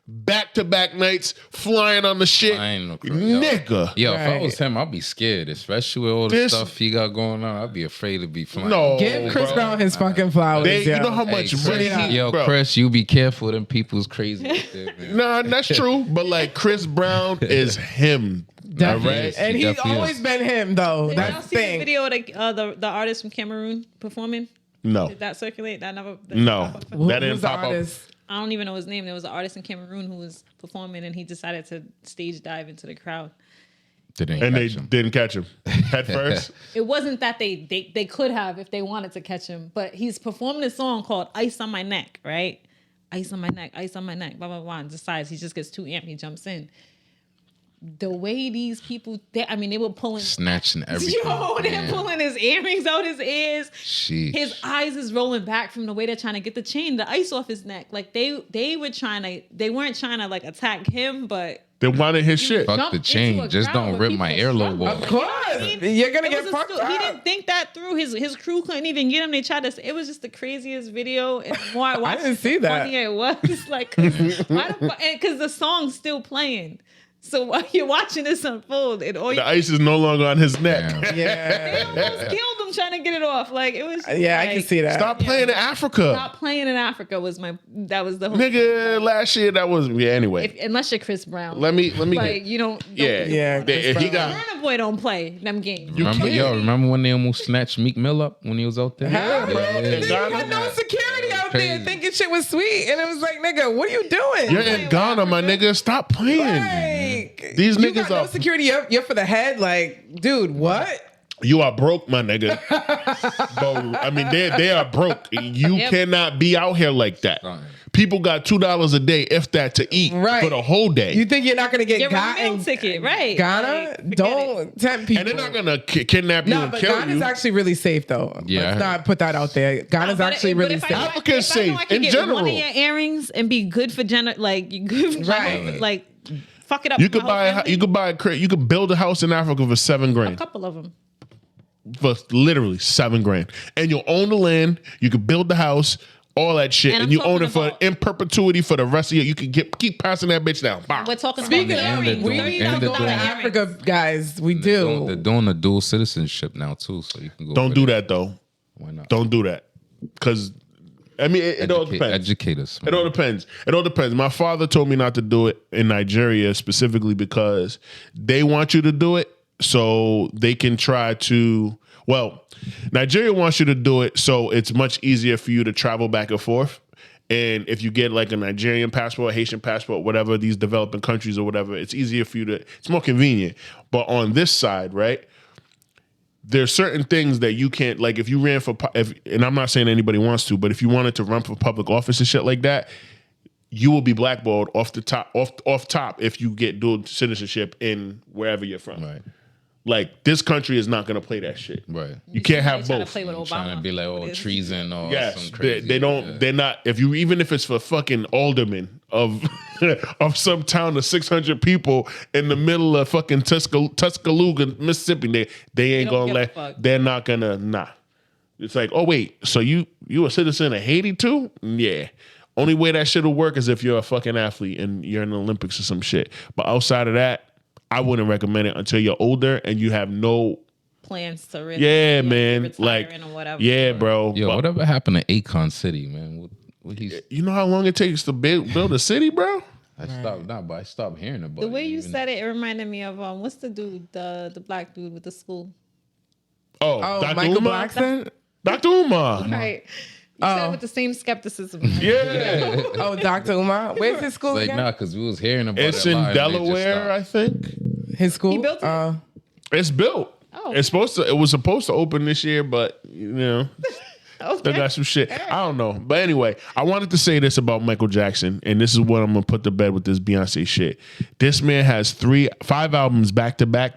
Back-to-back nights, flying on the shit. I ain't no Nigga. Yo, if I Right. was him, I'd be scared, especially with all the This- stuff he got going on. I'd be afraid to be flying. No. Give Chris bro. Brown his fucking flowers. They, yo. you know how Hey, much Chris, money he, yo, bro. Chris, you be careful. Them people's crazy. out there, man. Nah, that's true. But like Chris Brown is him. Definitely. All right? And He he's definitely always is. been him, though. Did y'all That's the see the thing. video of the artist from Cameroon performing? No. Did that circulate? That never. No. Who- That didn't who's the pop up. artist? I don't even know his name. There was an artist in Cameroon who was performing, and he decided to stage dive into the crowd. Didn't And they catch him. didn't catch him at first. It wasn't that they could have if they wanted to catch him, but he's performing a song called "Ice on My Neck," right? Ice on my neck, ice on my neck, blah blah blah. And decides he just gets too amped, he jumps in. The way these people, they were pulling. Snatching everything. Yo, they're man. pulling his earrings out his ears. Sheesh. His eyes is rolling back from the way they're trying to get the chain, the ice off his neck. Like they weren't trying to like attack him, but They wanted his shit. Fuck jump the into chain. a Just crowd don't where rip my people earlobe struggle. off. Of course. You're going to get fucked He up. didn't think that through. His crew couldn't even get him. They tried to. It was just the craziest video. And the more I watched, didn't see the that. funnier it was. Like, because the song's still playing. So while you're watching this unfold, and all you The ice is no longer on his neck. Damn. they Yeah. almost killed him trying to get it off. Like it was. Just Yeah, I like, can see that. Stop playing in Africa. Stop playing in Africa was that was the whole. Nigga, last year that was anyway. Unless you're Chris Brown. Let me Like you don't. Yeah. Yeah, Chris He Brown. got Burna Boy don't play them games. Remember when they almost snatched Meek Mill up when he was out there? Yeah, bro. Yeah. They had no security out there Crazy. thinking shit was sweet. And it was like, nigga, what are you doing? You're in Ghana, my nigga. Stop playing. Like, These you niggas got no are- security. You're for the head. Like, dude, what? You are broke, my nigga. But I mean, they are broke. You Yep. cannot be out here like that. Something. People got $2 a day, if that, to eat Right. for the whole day. You think you're not gonna get Get got a meal in ticket, right? Ghana? Like, forget it. Don't tempt people. and they're not gonna kidnap you No, and but kill Ghana's you. actually really safe, though. Yeah, I Let's heard. not put that out there. Ghana's But actually but really if I safe. know I- Africa's if I know safe I can in get general. One of your earrings and be good for good, Right. Like fuck it up. You for could my whole buy family. you could build a house in Africa for $7 a grand. couple of them. For literally $7 grand. And you'll own the land, you could build the house, all that shit, And and I'm you own talking it for about- in perpetuity for the rest of your. You can keep passing that bitch down. Bow. We're talking Speaking about of, they're earrings. we doing- need and to they're go to doing- Africa, guys. We They're do. doing a dual citizenship now too, so you can go. Don't for do that. that though. Why not? Don't do that. Because I mean, it all depends. Educate us. It all depends. It all depends. My father told me not to do it in Nigeria specifically because they want you to do it so they can try to. Well, Nigeria wants you to do it so it's much easier for you to travel back and forth. And if you get like a Nigerian passport, Haitian passport, whatever, these developing countries or whatever, it's easier for you to. It's more convenient. But on this side, right? There's certain things that you can't, like if you ran for, and I'm not saying anybody wants to, but if you wanted to run for public office and shit like that, you will be blackballed off top if you get dual citizenship in wherever you're from. Right. Like, this country is not going to play that shit. Right. You can't have Trying to both. play with Trying Obama. to be like, oh, treason or Yes, some crazy. they don't. They're not. Even if it's for fucking aldermen of of some town of 600 people in the middle of fucking Tuscaloosa, Mississippi, they ain't don't gonna give a let. fuck. They're not gonna. Nah. It's like, oh wait, so you a citizen of Haiti too? Yeah. Only way that shit will work is if you're a fucking athlete and you're in the Olympics or some shit. But outside of that, I wouldn't recommend it until you're older and you have no. Plans to really Man, like, retiring or whatever. yeah, bro. Yo, But whatever happened to Akon City, man? What he's you know how long it takes to build a city, bro? I stopped hearing about The it. way you even- said it reminded me of what's the dude, the black dude with the school. Oh, Oh, Dr. Michael Umar? Blackson. Dr. Umar. Right. You said it with the same skepticism. Yeah. Oh, Dr. Umar. Where's his school Like, again? nah, because we was hearing about It's it a in lot, and they just Delaware, I stopped. think. His school. He built it? It's built. Oh. It was supposed to open this year, but they Okay. got some shit. I don't know. But anyway, I wanted to say this about Michael Jackson, and this is what I'm gonna put to bed with this Beyonce shit. This man has 5 albums back to back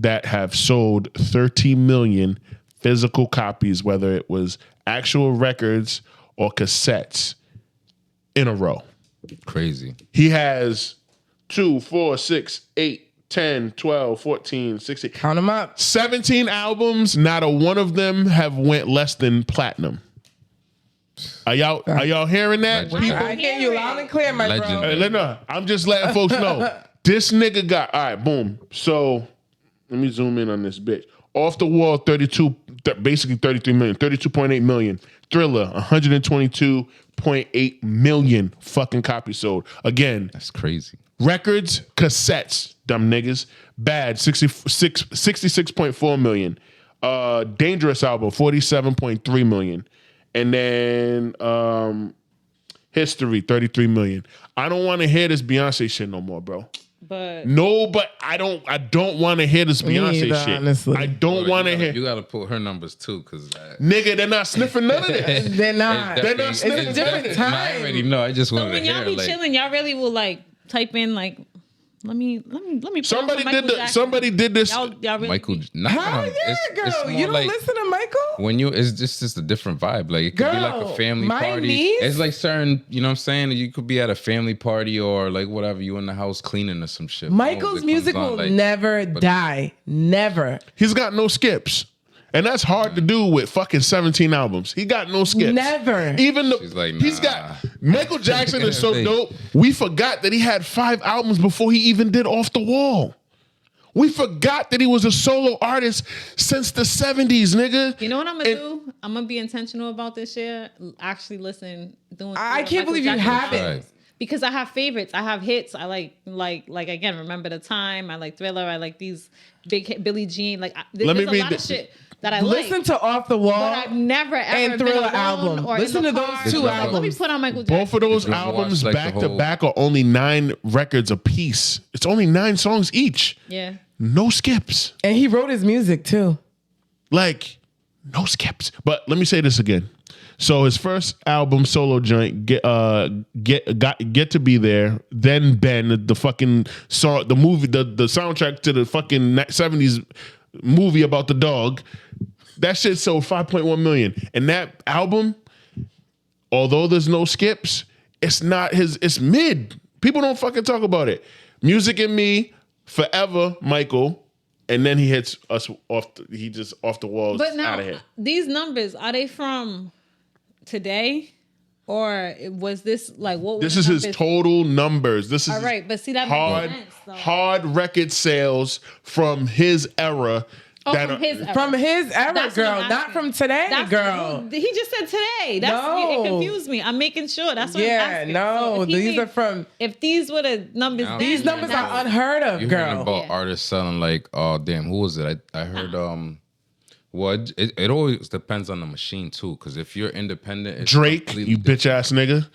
that have sold 13 million physical copies, whether it was actual records or cassettes, in a row. Crazy. He has 2, 4, 6, 8, 10, 12, 14, 16. Count them up. 17 albums, not a one of them have went less than platinum. Are y'all hearing that? Legend. I hear you loud and clear, my Legend. bro. No, I'm just letting folks know. This nigga got, all right, boom. So let me zoom in on this bitch. Off the Wall, basically 33 million, 32.8 million. Thriller, 122.8 million fucking copies sold. Again, That's crazy. records, cassettes, dumb niggas. Bad, 66.4 million. Dangerous album, 47.3 million. And then History, 33 million. I don't want to hear this Beyonce shit no more, bro. But But I don't want to hear this Beyonce neither, shit. honestly. I don't want to hear. You got to put her numbers too, because Nigga, they're not sniffing none of this. They're not. They're not It's a different time. I already know. I just so wanted when to y'all hear be like chilling, y'all really will like type in like, let me. put on Somebody Michael did Jackson. Somebody did this. Y'all really Michael. be- Nah, Hell yeah, girl. more You don't like, listen to Michael? when you it's just a different vibe. Like it could be like Girl, a family my party. niece- It's like certain, you know what I'm saying? You could be at a family party or like whatever, you in the house cleaning or some shit. Michael's music will never die. Never. He's got no skips. And that's hard to do with fucking 17 albums. He got no skips. Never. Even She's like, he's nah. got Michael Jackson is so Hey. dope. We forgot that he had 5 albums before he even did Off the Wall. We forgot that he was a solo artist since the 70s, nigga. You know what I'm gonna do? I'm gonna be intentional about this year. Actually, doing. I can't Michael believe you Jackson haven't. Right. because I have favorites. I have hits. I like again. Remember the Time. I like Thriller. I like these big hit, Billie Jean. Like Let me there's a read lot of this. shit that I Listen like. to Off the Wall. But I've never ever and been Thriller alone album. or Listen in to the those car. two Like, Let me albums. put on Michael Jackson. Both of those Just watch, albums like, the back to whole- back are only 9 records apiece. It's only 9 songs each. Yeah. No skips. And he wrote his music too. Like, no skips. But let me say this again. So his first album, solo joint, get to be there. Then Ben, the fucking song, the movie, the soundtrack to the fucking 70s movie about the dog. That shit sold 5.1 million. And that album, although there's no skips, it's not it's mid. People don't fucking talk about it. Music and Me, Forever, Michael. And then he hits us off the walls, But now out of here. these numbers, are they from today? Or was this like what was This the is his numbers? total numbers. This is All right, but see that hard, makes sense, though. hard record sales from his era. Oh, that from are- his era. From his era, That's what girl, I'm not asking. from today, That's- girl. He just said today. No. It confused me. I'm making sure. That's what I'm Yeah, asking. no, So if he these made- are from. If these were the numbers, Now- then, These numbers that's- are unheard of, You heard girl. about Yeah. artists selling like, oh damn, who was it? I heard well, it always depends on the machine too, because if you're independent, it's Drake, completely you bitch ass nigga.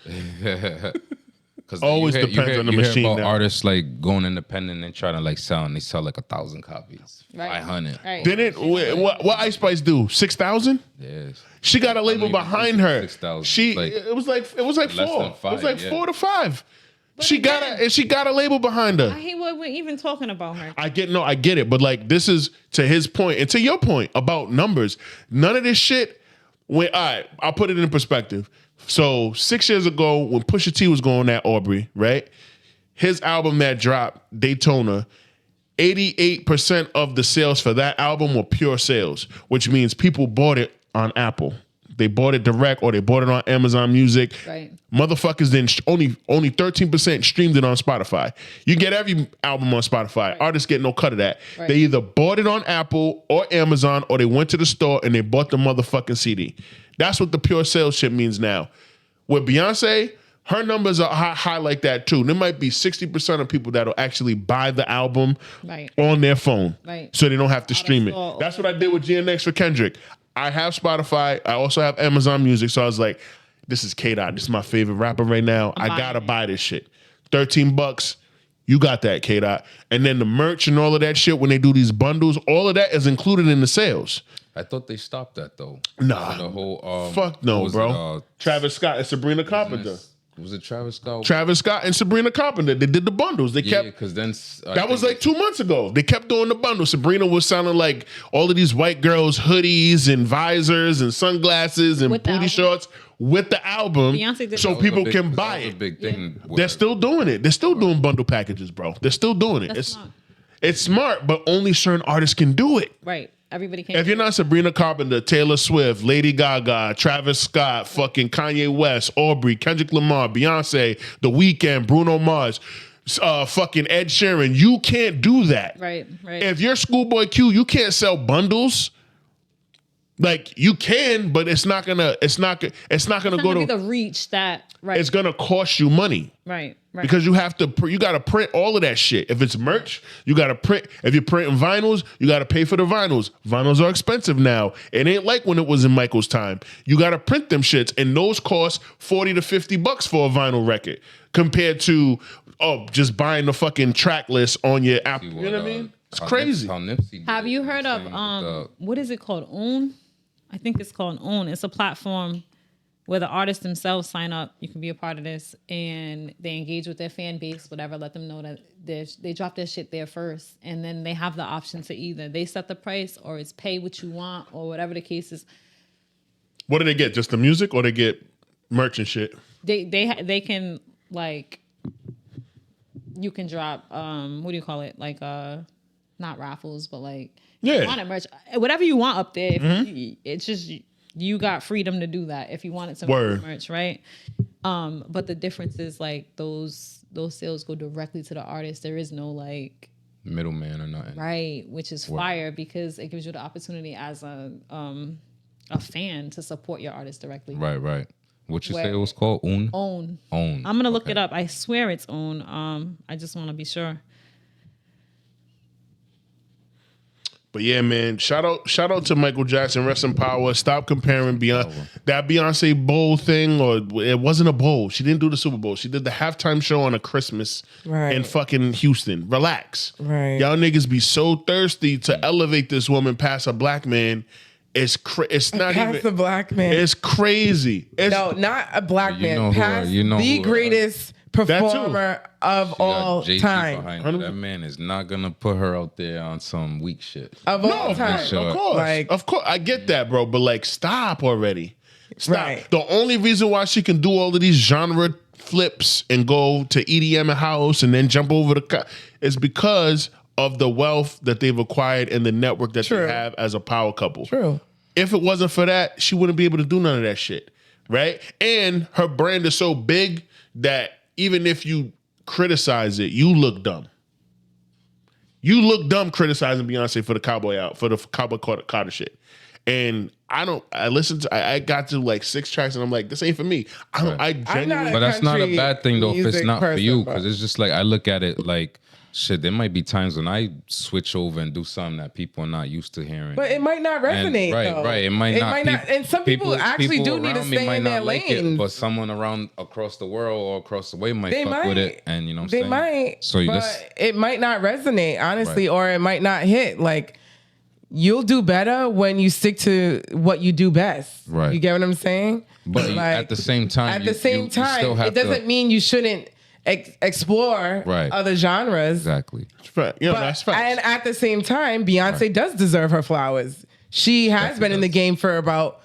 Because Always depends on the machine About now. artists like going independent and trying to like sell, and they sell like 1,000 copies, Right. 500. Right. Didn't what Ice Spice do? 6,000? Yes. She got a label even behind her. 6,000. She Like, it was like less than 4. It was five, like yeah. 4 to 5. She again- got a label behind her. I hate what we're even talking about her. I get it, but like this is to his point and to your point about numbers. None of this shit. All right, I'll put it in perspective. So 6 years ago, when Pusha T was going at Aubrey, right? His album that dropped, Daytona, 88% of the sales for that album were pure sales, which means people bought it on Apple. They bought it direct or they bought it on Amazon Music. Right. Motherfuckers then only 13% streamed it on Spotify. You get every album on Spotify. Right. Artists get no cut of that. Right. They either bought it on Apple or Amazon or they went to the store and they bought the motherfucking CD. That's what the pure sales shit means now. With Beyonce, her numbers are high like that too. There might be 60% of people that'll actually buy the album Right. on their phone, Right. so they don't have to stream it. saw- That's what I did with GNX for Kendrick. I have Spotify. I also have Amazon Music. So I was like, this is K-Dot. This is my favorite rapper right now. I buying gotta it. buy this shit. $13. You got that, K-Dot. And then the merch and all of that shit, when they do these bundles, all of that is included in the sales. I thought they stopped that though. Nah. The whole Fuck what no, was bro. it, Travis Scott and Sabrina Carpenter. Was it Travis Scott? Travis Scott and Sabrina Carpenter. They did the bundles. They Yeah, kept. because then That was like 2 months ago. They kept doing the bundle. Sabrina was sounding like all of these white girls, hoodies and visors and sunglasses and With the booty album. shorts with the album, Beyonce did so that. people can buy a it. big thing. with They're her. still doing it. They're still doing bundle packages, bro. They're still doing it. That's smart. It's smart, but only certain artists can do it. Right. Everybody can. If you're not Sabrina Carpenter, Taylor Swift, Lady Gaga, Travis Scott, fucking Kanye West, Aubrey, Kendrick Lamar, Beyonce, The Weeknd, Bruno Mars, fucking Ed Sheeran, you can't do that. Right. Right. If you're Schoolboy Q, you can't sell bundles. Like you can, but it's not gonna it's go not to. gonna be the reach that. Right. It's gonna cost you money. right. Right. Because you have to, you got to print all of that shit. If it's merch, you got to print. If you're printing vinyls, you got to pay for the vinyls. Vinyls are expensive now. It ain't like when it was in Michael's time. You got to print them shits, and those cost $40 to $50 for a vinyl record, compared to just buying the fucking track list on your app. You know what I mean? It's crazy. How Nipsey did Have it, you know heard what I'm of saying? what is it called? Own? I think it's called Own. It's a platform where the artists themselves sign up. You can be a part of this, and they engage with their fan base, whatever. Let them know that they drop their shit there first, and then they have the option to either they set the price or it's pay what you want or whatever the case is. What do they get? Just the music, or they get merch and shit? They can like you can drop what do you call it, like not raffles but like Yeah. you want it merch, whatever you want up there. It's just you got freedom to do that if you wanted to Word. merch, right? But the difference is like those sales go directly to the artist. There is no like Middleman or nothing. right, which is fire because it gives you the opportunity as a fan to support your artist directly. Right. What you say Where- it was called? Own. Own. Own. I'm gonna look it up. I swear it's Own. I just want to be sure. But yeah, man, shout out to Michael Jackson, rest in power. Stop comparing that Beyonce bowl thing, or it wasn't a bowl. She didn't do the Super Bowl. She did the halftime show on a Christmas Right. in fucking Houston. Relax. Right. Y'all niggas be so thirsty to elevate this woman past a black man. It's not Past the even. black man. It's crazy. It's, No, not a black You know man. who- Past you know the who- greatest too. performer of She got all JT time. behind her. That man is not gonna put her out there on some weak shit. Of all time. sure. Of course, I get that, bro. But like, stop already. Stop. Right. The only reason why she can do all of these genre flips and go to EDM house and then jump over is because of the wealth that they've acquired and the network that True. they have as a power couple. True. If it wasn't for that, she wouldn't be able to do none of that shit, right? And her brand is so big that even if you criticize it, you look dumb. You look dumb criticizing Beyonce for the Cowboy Carter shit. And I got to like 6 tracks and I'm like, this ain't for me. I I'm not genuinely. But that's not a country bad thing though if it's music not for you, person, because but- it's just like I look at it like shit, there might be times when I switch over and do something that people are not used to hearing. But it might not resonate. And, though. It might not. And some people actually do need to around me stay might in their not like lane. it, but someone around across the world or across the way might They fuck might. with it, and you know what I'm They saying. might, So but it might not resonate, honestly, Right. or it might not hit. Like, you'll do better when you stick to what you do best. Right. You get what I'm saying? But Like, at the same time, at the same you still time, have it doesn't mean you shouldn't explore Right. other genres. exactly. Fact. Yeah, But, that's facts. and at the same time, Beyonce does deserve her flowers. She has been in the game for about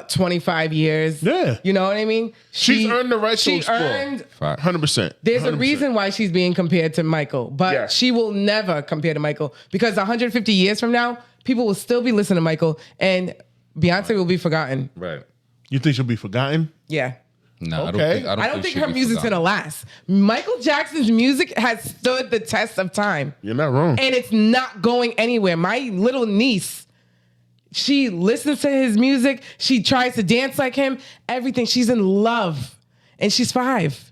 25 years. Yeah. You know what I mean? She's earned the right to she explore. earned 100%. There's a 100%. reason why she's being compared to Michael, but Yeah. she will never compare to Michael because 150 years from now, people will still be listening to Michael and Beyonce will be forgotten. Right. You think she'll be forgotten? Yeah. No, Okay. I don't think she'll her be music's forgotten. gonna last. Michael Jackson's music has stood the test of time You're not wrong. and it's not going anywhere. My little niece, she listens to his music. She tries to dance like him. Everything. She's in love, and she's 5.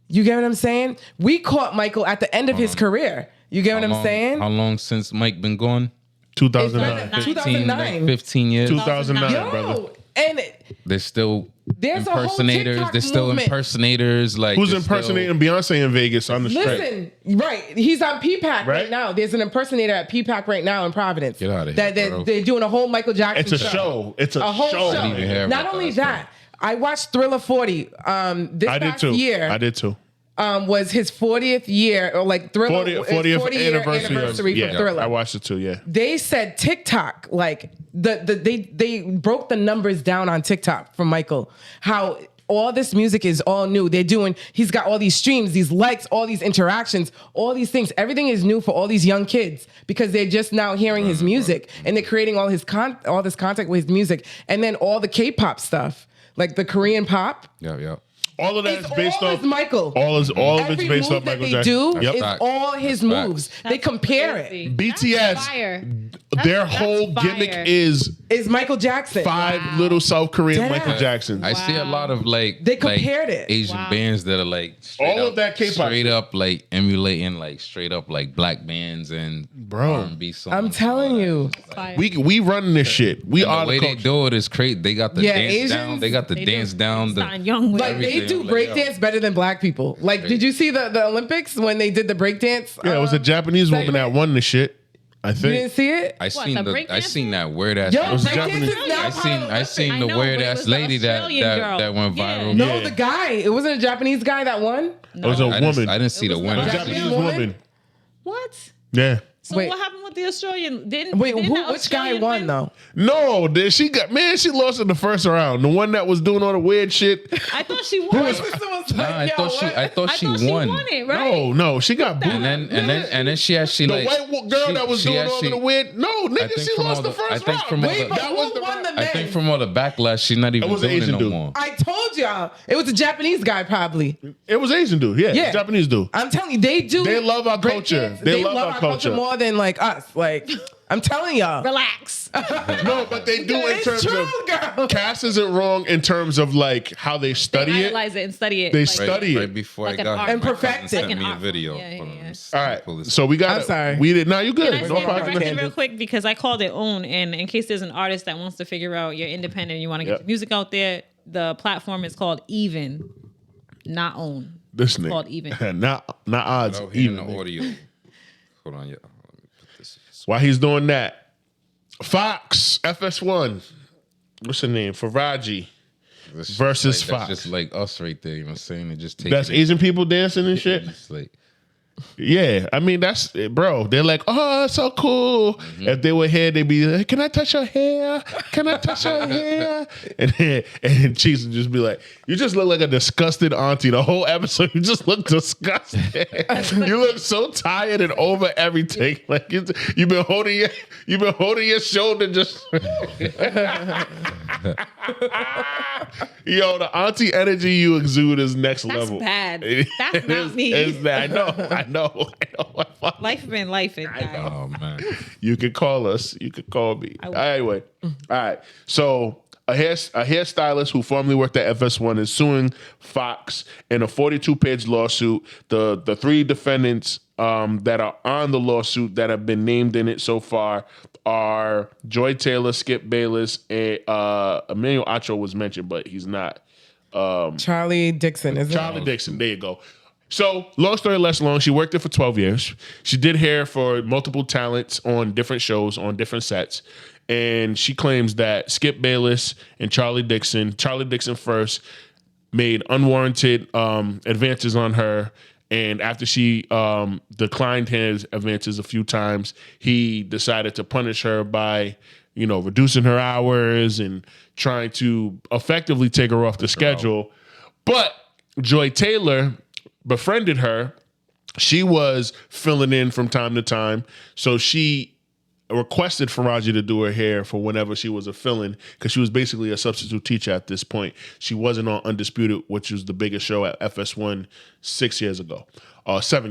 You get what I'm saying? We caught Michael at the end of his career. You get what I'm saying? How long since Mike been gone? 2009. It's 2009. 15 years. 2009, Yo, brother. and There's still There's a whole impersonators. TikTok There's still movement. impersonators. Like Who's there's still- impersonating Beyonce in Vegas on the street? listen, right? He's on PPAC right Right? now. There's an impersonator at PPAC right now in Providence. Get outta here, That bro. they're doing a whole Michael Jackson. It's a show. It's a whole show. show. I didn't even hear Not about only that. that, I watched Thriller 40. This I did past too. year I did too. was his 40th year, or like Thriller 40th 40-year anniversary. for Thriller. I watched it too. Yeah. They said TikTok, like they broke the numbers down on TikTok for Michael. How all this music is all new. He's got all these streams, these likes, all these interactions, all these things. Everything is new for all these young kids because they're just now hearing his music and they're creating all this content with his music, and then all the K-pop stuff, like the Korean pop. Yeah. All of that is It's based all off is Michael. All of it's Every based move off that Michael they Jackson. do Yep. is Facts. all his That's moves. facts. They compare Crazy. it. BTS, That's fire. their That's whole fire. gimmick is Is Michael Jackson. 5 little South Korean Dead Michael ass. Jacksons. I see a lot of like They compared it. Asian Wow. bands that are like All of that K-pop straight up like emulating like straight up like black bands and Bro. R&B songs. I'm telling you. Fire. We run this shit. We And are the way the they culture. do it is crazy. They got the Yeah, dance Asians, down. They got the They dance do. down. The, Starting young with Like they Everything. do Like, breakdance better than black people. Like, did you see the Olympics when they did the breakdance? Yeah, it was a Japanese woman that won the shit. I You didn't think. see it? I seen the the I breakdancing? seen that weird ass. Yo, was a breakdance Japanese- is now I seen part I of seen I the know, weird but it ass was the lady that Australian that, girl. that went Yeah. viral. No, Yeah. the guy. It wasn't a Japanese guy that won. It was a I woman. didn't see It the was winner. not A a Japanese woman? woman. What? Yeah. So Wait. what happened with the Australian? Wait, didn't which the guy Australian won win? though? No, she lost in the first round. The one that was doing all the weird shit. I thought she won. Nah, I thought she I thought she won it, right? No, she got booed. And then she actually The like white girl that was doing all of the weird. No, nigga, think she from lost all the the- first I think round. from all Wait, the- But that was who won the I men? think from all the backlash, she's not even was an doing it Asian no dude. more. I told y'all it was a Japanese guy probably. It was Asian dude. Yeah, Yeah. Japanese dude. I'm telling you, they do. They love our break culture. dance. They love our culture. more than like us. Like I'm telling y'all. Relax. No, but they do in It's terms true, of. girl. Cass isn't wrong in terms of like how they study it. Analyze it and study it. They like, study it. Right before Like I an got art. here, And my perfect cousin it. sent Like an me a art video. form. Yeah, Hold on, yeah. let me see. All right, Pull this so we got. I'm sorry. We did. Now you good. Can I No say a problem. correction real quick because I called it own, and in case there's an artist that wants to figure out you're independent, and you want to get Yep. your music out there, the platform is called Even, not Own. This It's called nigga. Even. not odds. Out here in Even. the audio. Hold on, yeah. Let me put this. While he's doing that, Fox FS1. What's her name? Faraji. That's Versus like, Fox. That's just like us right there. You know what I'm saying? It just takes. That's Asian people dancing and shit. Just like, Yeah, I mean that's bro. They're like, oh, it's so cool. Mm-hmm. If they were here, they'd be like, can I touch your hair? Can I touch your hair? And Cheese would just be like, you just look like a disgusted auntie. The whole episode, you just look disgusted. You look so tired and over everything. Like you've been holding your shoulder just. Yo, the auntie energy you exude is next That's level. bad. It That's not is- me. it's bad. I know. Life been life, guys. oh man. You can call us. You can call me. will. Anyway, all right. So a hairstylist who formerly worked at FS1 is suing Fox in a 42-page lawsuit. The three defendants that are on the lawsuit that have been named in it so far are Joy Taylor, Skip Bayless, and Emmanuel Acho was mentioned, but he's not. Charlie Dixon, isn't Charlie Dixon, there you go. So, long story less long, she worked there for 12 years. She did hair for multiple talents on different shows, on different sets. And she claims that Skip Bayless and Charlie Dixon first, made unwarranted advances on her. And after she declined his advances a few times, he decided to punish her by, reducing her hours and trying to effectively take her off the schedule. But Joy Taylor befriended her. She was filling in from time to time. So she requested Faraji to do her hair for whenever she was a fill-in, because she was basically a substitute teacher at this point. She wasn't on Undisputed, which was the biggest show at FS1 7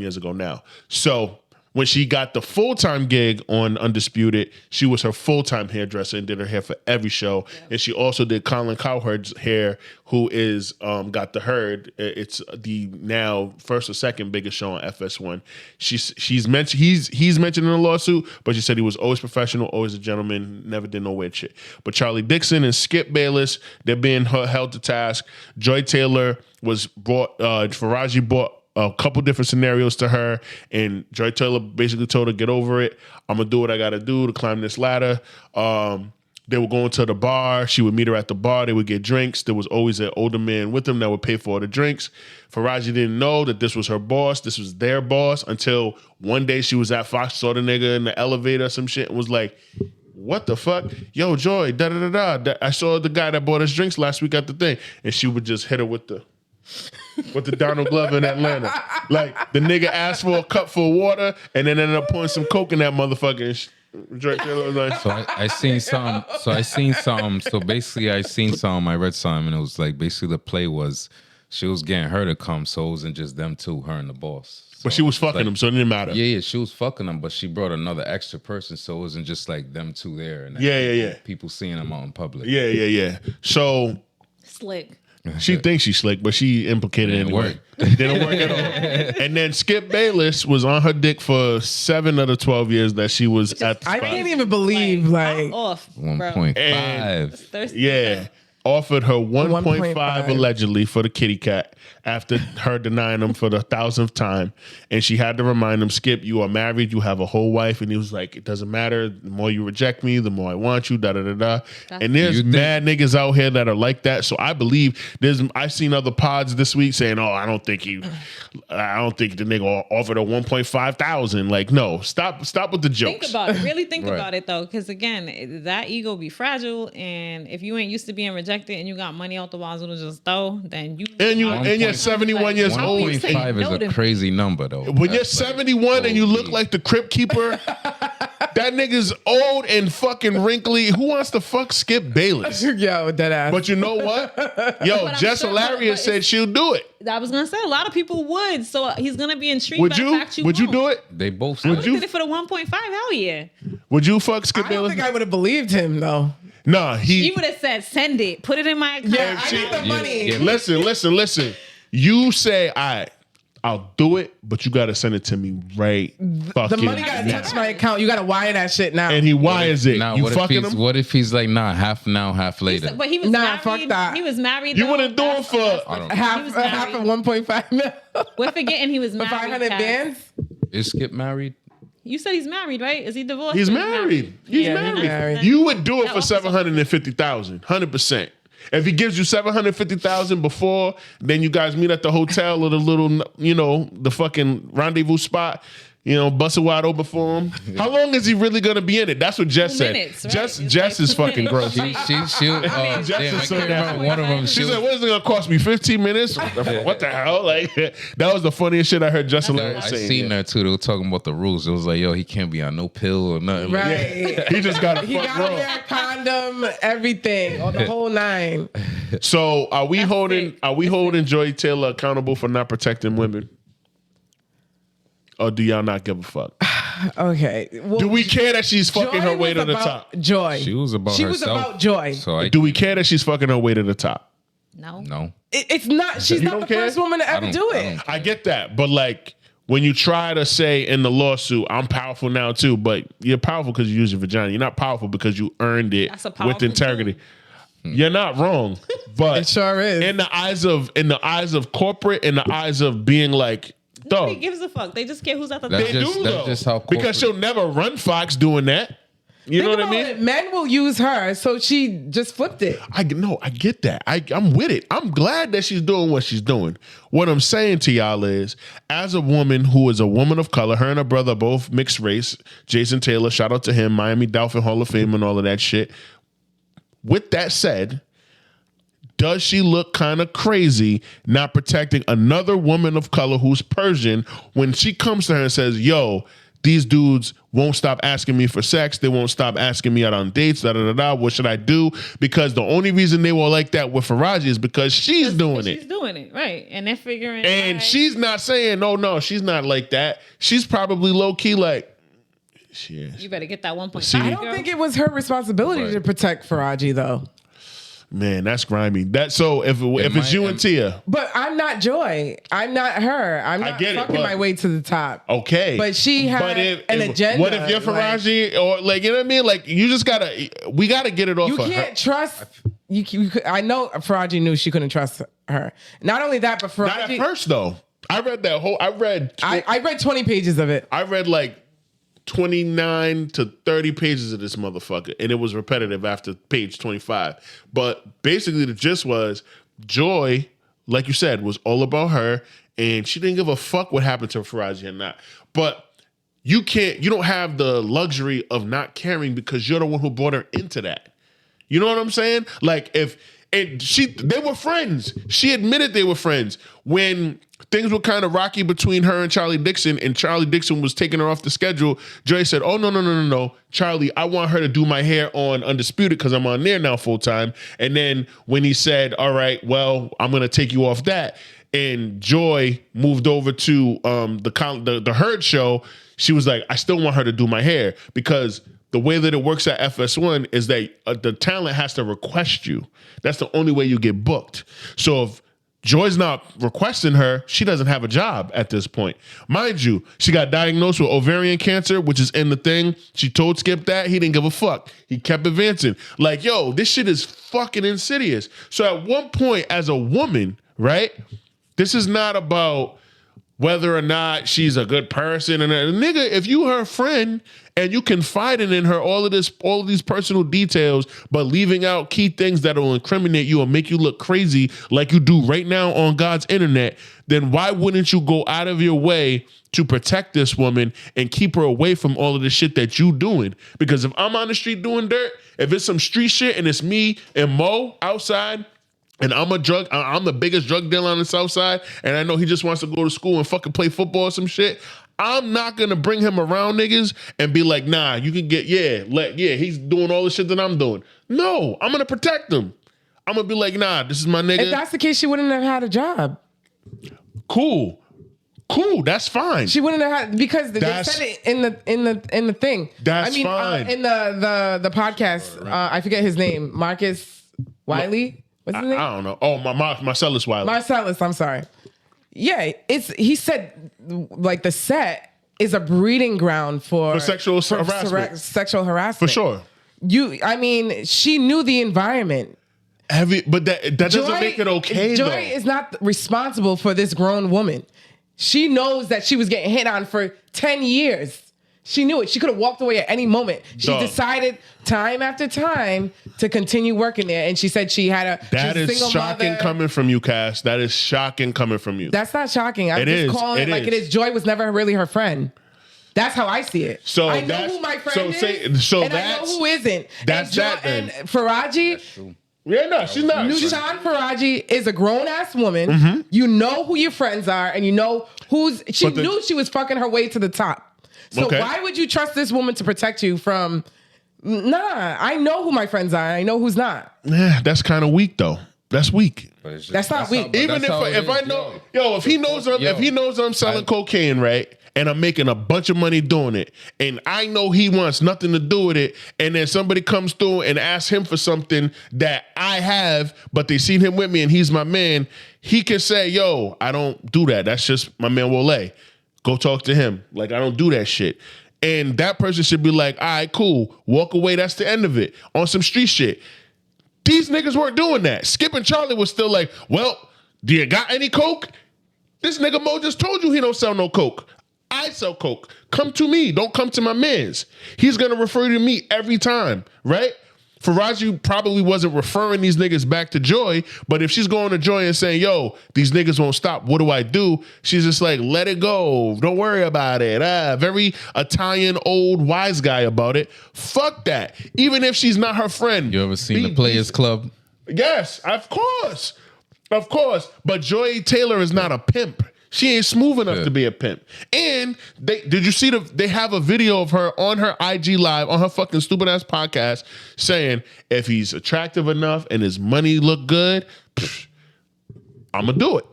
years ago now. So when she got the full-time gig on Undisputed, she was her full-time hairdresser and did her hair for every show. Yeah. And she also did Colin Cowherd's hair, who is got the Herd. It's the now first or second biggest show on FS1. He's mentioned in the lawsuit, but she said he was always professional, always a gentleman, never did no weird shit. But Charlie Dixon and Skip Bayless, they're being held to task. Joy Taylor was Faraji brought a couple different scenarios to her, and Joy Taylor basically told her, get over it. I'm going to do what I got to do to climb this ladder. They were going to the bar. She would meet her at the bar. They would get drinks. There was always an older man with them that would pay for all the drinks. Faraji didn't know that this was her boss. This was their boss until one day she was at Fox, saw the nigga in the elevator or some shit, and was like, what the fuck? Yo, Joy, da-da-da-da. I saw the guy that bought us drinks last week at the thing. And she would just hit her with the Donald Glover in Atlanta. Like, the nigga asked for a cup full of water and then ended up pouring some Coke in that motherfucker. I seen some. So basically, I seen some. I read some, and it was like basically the play was she was getting her to come, so it wasn't just them two, her and the boss. So but she was fucking them, so it didn't matter. Yeah, she was fucking them, but she brought another extra person, so it wasn't just like them two there. And people seeing them out in public. Yeah. So slick. She thinks she's slick, but she implicated it anyway. Didn't work at all. And then Skip Bayless was on her dick for 7 of the 12 years that she was at the spot. I can't even believe, like off 1.5. Yeah. Offered her 1.5 allegedly for the kitty cat after her denying him for the 1,000th time. And she had to remind him, Skip, you are married, you have a whole wife. And he was like, it doesn't matter. The more you reject me, the more I want you, da-da-da-da. And there's mad niggas out here that are like that. So I believe I've seen other pods this week saying, oh, I don't think the nigga offered her 1,500. Like, no, stop with the jokes. Think about it. Really think about it, though. Because, again, that ego be fragile. And if you ain't used to being rejected and you got money out the wazoo to just throw, then you're 71 years old. 1.5 is a crazy number, though. When you're 71 and you look like the Crypt Keeper, that nigga's old and fucking wrinkly. Who wants to fuck Skip Bayless? Yo, dead ass. But you know what? Yo, Jess Hilaria said she'll do it. I was gonna say a lot of people would, so he's gonna be intrigued. Would you? Would you do it? They both. I would have did it for the 1.5. Hell yeah. Would you fuck Skip Bayless? I don't think I would have believed him though. Nah, he would have said, "Send it, put it in my account." Yeah, I need the money. Listen. You say, I'll do it, but you gotta send it to me right fucking the money gotta touch my account. You gotta wire that shit now. And he wires it. Now, you fucking him? What if he's like, nah, half now, half later? But he was married. Fuck that. He was married. You wouldn't do it for half of 1.5 mil. We're forgetting he was married. 500 bands. Is Skip married? You said he's married, right? Is he divorced? He's married. He's married. You would do it for 750,000, 100%. If he gives you 750,000 before, then you guys meet at the hotel or the little, the fucking rendezvous spot. Bust it wide open for him. How long is he really gonna be in it? That's what Jess said. Minutes, right? Jess is fucking gross. Jess is so nasty. One of them. She said, "What is it gonna cost me? 15 minutes? What the hell?" Like that was the funniest shit I heard Jess Hilaria say. I seen that too. They were talking about the rules. It was like, yo, he can't be on no pill or nothing. Right. He just got He got to wear a condom, everything, or the whole 9. So are we holding Joy Taylor accountable for not protecting women? Or do y'all not give a fuck? Okay. Well, Do we care that she's fucking her way to the top? Joy. She was about She herself. was about Joy. So Do we care that she's fucking her way to the top? No. It's not. She's You not don't the care? first woman to ever do it. I get that, but like when you try to say in the lawsuit, I'm powerful now too, but you're powerful because you use your vagina. You're not powerful because you earned it That's a with powerful integrity. You're not wrong, but It sure is. in the eyes of corporate, in the eyes of being like, Nobody dog, gives a fuck. They just care who's at the That's top. they just- do that's though, just how because she'll never run Fox doing that. You know Think what I about mean? it. Men will use her, so she just flipped it. I get that. I'm with it. I'm glad that she's doing what she's doing. What I'm saying to y'all is, as a woman who is a woman of color, her and her brother are both mixed race. Jason Taylor, shout out to him, Miami Dolphin Hall of Fame and all of that shit. With that said, does she look kind of crazy not protecting another woman of color who's Persian when she comes to her and says, yo, these dudes won't stop asking me for sex. They won't stop asking me out on dates. What should I do? Because the only reason they were like that with Faraji is because she's doing She's it. doing it, right. And they're figuring And all right, she's not saying, no, she's not like that. She's probably low key like, she is. you better get that 1.5. See? I don't think it was her responsibility to protect Faraji, though. Man, that's grimy. So if it's you and Tia, But I'm not Joy. I'm not her. I'm not get it, fucking but- my way to the top. okay. But she had an agenda. What if you're Faraji or like, you know what I mean? Like you just we gotta get it off You of can't her. trust. I know Faraji knew she couldn't trust her. Not only that, but Not at Faraji. first though. I read that whole. I I read 20 pages of it. I read like 29 to 30 pages of this motherfucker, and it was repetitive after page 25. But basically, the gist was Joy, like you said, was all about her, and she didn't give a fuck what happened to Faraji or not. But you don't have the luxury of not caring because you're the one who brought her into that. You know what I'm saying? Like they were friends. She admitted they were friends when things were kind of rocky between her and Charlie Dixon, and Charlie Dixon was taking her off the schedule. Joy said, "Oh no, Charlie, I want her to do my hair on Undisputed because I'm on there now full time." And then when he said, "All right, well, I'm gonna take you off that," and Joy moved over to the Herd show, she was like, "I still want her to do my hair because." The way that it works at FS1 is that the talent has to request you. That's the only way you get booked. So if Joy's not requesting her, she doesn't have a job at this point. Mind you, she got diagnosed with ovarian cancer, which is in the thing. She told Skip that. He didn't give a fuck. He kept advancing. Like, yo, this shit is fucking insidious. So at one point, as a woman, right, this is not about whether or not she's a good person. And nigga, if you her friend and you confiding in her all of these personal details, but leaving out key things that will incriminate you or make you look crazy like you do right now on God's internet, then why wouldn't you go out of your way to protect this woman and keep her away from all of the shit that you doing? Because if I'm on the street doing dirt, if it's some street shit and it's me and Mo outside, and I'm the biggest drug dealer on the South Side, and I know he just wants to go to school and fucking play football or some shit, I'm not gonna bring him around niggas and be like, nah, you can get, he's doing all the shit that I'm doing. No, I'm gonna protect him. I'm gonna be like, nah, this is my nigga. If that's the case, she wouldn't have had a job. Cool, that's fine. She wouldn't have had, because they said it in the thing. That's fine. In the podcast, I forget his name, Marcus Wiley. What's his name? I don't know. Oh, Marcellus Wiley. Marcellus, I'm sorry. Yeah, he said like the set is a breeding ground for sexual harassment. Sexual harassment. For sure. She knew the environment. But that doesn't make it okay, Joy though. is not responsible for this grown woman. She knows that she was getting hit on for 10 years. She knew it. She could have walked away at any moment. She decided time after time to continue working there. And she said she had a That she's a is single shocking mother. coming from you, Cass. That is shocking coming from you. That's not shocking. I'm It just is. calling it like it is. Joy was never really her friend. That's how I see it. So I know that's- who my friend so is, say- so and I know that's- who isn't. that's and that then. And Faraji, Yeah, no, she's not. Nushan Faraji is a grown ass woman. Mm-hmm. You know who your friends are, and you know she knew she was fucking her way to the top. So Okay. why would you trust this woman to protect you from? Nah, I know who my friends are. I know who's not. Yeah, that's kind of weak though. That's weak. But it's just- That's not weak. Even if I know, if he knows I'm selling cocaine, right? and I'm making a bunch of money doing it, and I know he wants nothing to do with it, and then somebody comes through and asks him for something that I have, but they seen him with me and he's my man, he can say, yo, I don't do that. That's just my man Wole. Go talk to him. Like, I don't do that shit. And that person should be like, all right, cool. Walk away. That's the end of it. On some street shit. These niggas weren't doing that. Skip and Charlie was still like, well, do you got any coke? This nigga Mo just told you he don't sell no coke. I sell coke. Come to me. Don't come to my mans. He's going to refer to me every time, right? Faraji probably wasn't referring these niggas back to Joy, but if she's going to Joy and saying, yo, these niggas won't stop, what do I do? She's just like, let it go. Don't worry about it. Very Italian old wise guy about it. Fuck that. Even if she's not her friend. You ever seen the Players Club? Yes, of course. Of course. But Joy Taylor is not a pimp. She ain't smooth enough to be a pimp. And did you see they have a video of her on her IG live on her fucking stupid ass podcast saying if he's attractive enough and his money look good, I'm gonna do it.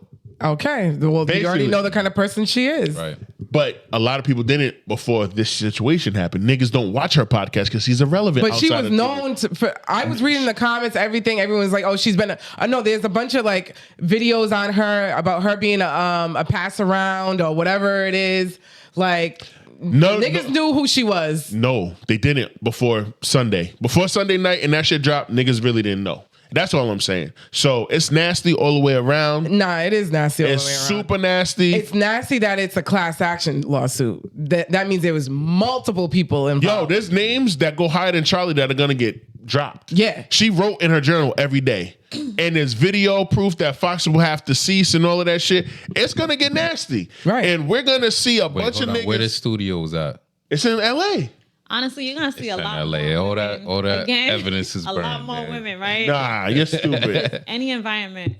Okay, well, Basically. you already know the kind of person she is. Right. But a lot of people didn't before this situation happened. Niggas don't watch her podcast because she's irrelevant. But she was of known for. I was reading the comments, everything. Everyone's like, "Oh, she's been." I know there's a bunch of like videos on her about her being a pass around or whatever it is. Like, niggas knew who she was. No, they didn't before Sunday. Before Sunday night and that shit dropped, niggas really didn't know. That's all I'm saying. So it's nasty all the way around. Nah, it is nasty all the way around. It's super nasty. It's nasty that it's a class action lawsuit. That means there was multiple people involved. Yo, there's names that go higher than Charlie that are gonna get dropped. Yeah. She wrote in her journal every day. And there's video proof that Fox will have to cease and all of that shit. It's gonna get nasty. Right. And we're gonna see a bunch of niggas. Where the studio's at? It's in LA. Honestly, you're gonna see a lot LA. more All that Again, evidence is a burned. lot more man. women, right? Nah, you're stupid. Any environment,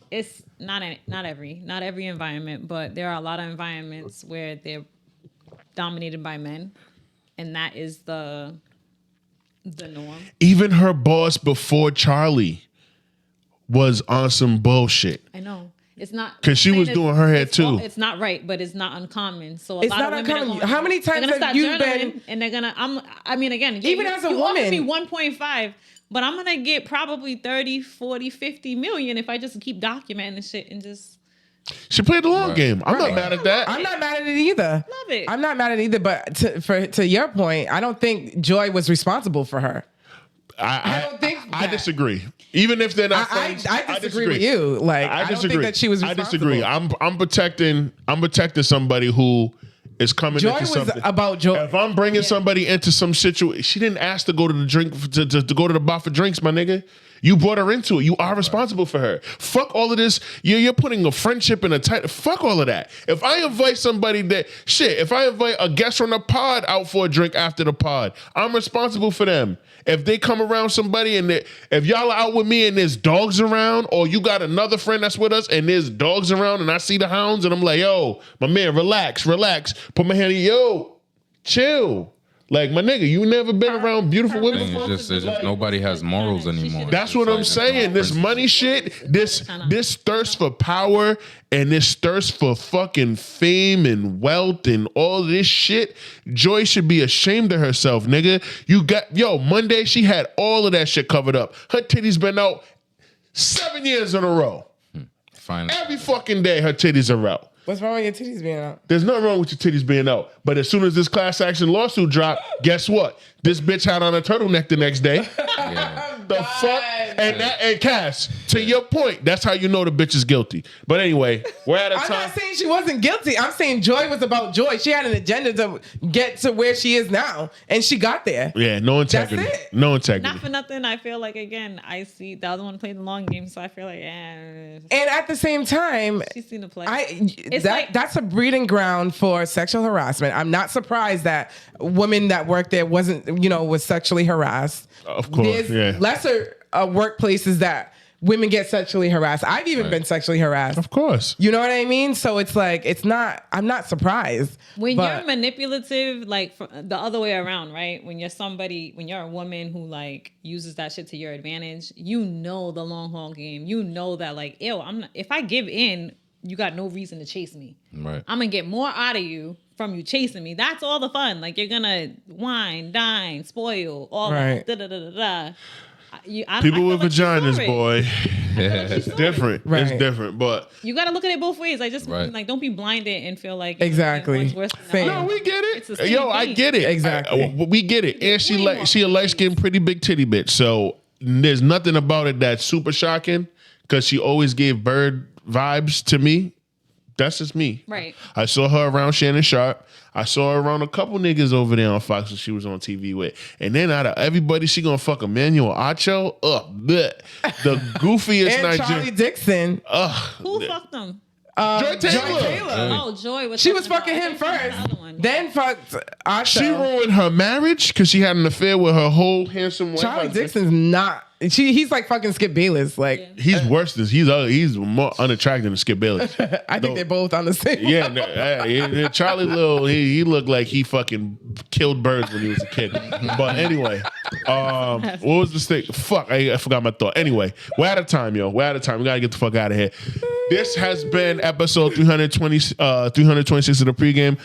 it's not every environment, but there are a lot of environments where they're dominated by men, and that is the norm. Even her boss before Charlie was on some bullshit. I know. It's not Because she was doing her head too. It's not right, but it's not uncommon. So It's lot not of women uncommon. are going, How many times they're gonna have start you journaling, been- and they're gonna again, Even as a you offered me woman. 1.5, but I'm gonna get probably 30, 40, 50 million if I just keep documenting the shit and just She played the long game. I'm not Right. mad at that. I'm not mad at it either. Love it. I'm not mad at it either. But to your point, I don't think Joy was responsible for her. I don't think I that. disagree. Even if they're not I friends, disagree with you. Like, I don't think that she was I responsible. disagree. I'm protecting somebody who is coming Joy into was something. about Joy. If I'm bringing somebody into some situation, she didn't ask to go to the drink to go to the bar for drinks, my nigga. You brought her into it. You are responsible for her. Fuck all of this. You're putting a friendship in a tight. Fuck all of that. If I invite somebody if I invite a guest from the pod out for a drink after the pod, I'm responsible for them. If they come around somebody and if y'all are out with me and there's dogs around, or you got another friend that's with us and there's dogs around and I see the hounds and I'm like, yo, my man, relax. Put my hand in, yo, chill. Like, my nigga, you never been around beautiful women before? It's just nobody has morals anymore. That's what I'm saying. This money shit, this thirst for power and this thirst for fucking fame and wealth and all this shit, Joy should be ashamed of herself, nigga. Monday she had all of that shit covered up. Her titties been out 7 years in a row. Finally. Every fucking day her titties are out. What's wrong with your titties being out? There's nothing wrong with your titties being out. But as soon as this class action lawsuit dropped, guess what? This bitch had on a turtleneck the next day. The fuck? And Cass, to your point, that's how you know the bitch is guilty. But anyway, we're at a I'm time. not saying she wasn't guilty. I'm saying Joy was about Joy. She had an agenda to get to where she is now, and she got there. Yeah, no integrity. That's it. No integrity. not for nothing. I feel like again, I see the other one played the long game, so I feel like And at the same time, she's seen the play. that's a breeding ground for sexual harassment. I'm not surprised that women that work there was sexually harassed. Of course, There's yeah. lesser workplaces that women get sexually harassed. I've even been sexually harassed. Of course. You know what I mean? So it's like, I'm not surprised. When but- you're manipulative, like the other way around, right? When you're a woman who like uses that shit to your advantage, you know the long haul game. You know that like, if I give in, you got no reason to chase me. Right. I'm gonna get more out of you from you chasing me. That's all the fun. Like, you're gonna wine, dine, spoil, all Right. that. Da, da, da, da, da. People with vaginas, boy. It's Different. Right. It's different, but You got to look at it both ways. I just Right. like, don't be blinded and feel like Exactly. one's worse than the Same. other. no, we get It's the it. same Yo, I thing. get it. Exactly. We get it. And she Way more she a light things. skinned, pretty big titty bitch. So there's nothing about it that's super shocking because she always gave bird vibes to me. That's just me. Right. I saw her around Shannon Sharp. I saw her around a couple niggas over there on Fox that she was on TV with. And then out of everybody, she gonna fuck Emmanuel Acho. Bleh. The goofiest And Charlie Nigerian. Joy Who fucked them? Joy Taylor. Taylor. Oh, Joy was. She was talking fucking about- him I think first. the other one. Then fucked Asha. She ruined her marriage because she had an affair with her whole handsome white Charlie husband. Dixon's not. He's like fucking Skip Bayless. Like He's worse than he's more unattractive than Skip Bayless. I think they're both on the same. Yeah, Charlie Little, he looked like he fucking killed birds when he was a kid. But anyway, what was the stick? Fuck, I forgot my thought. Anyway, we're out of time, yo. We're out of time. We gotta get the fuck out of here. This has been episode 326 of the pregame.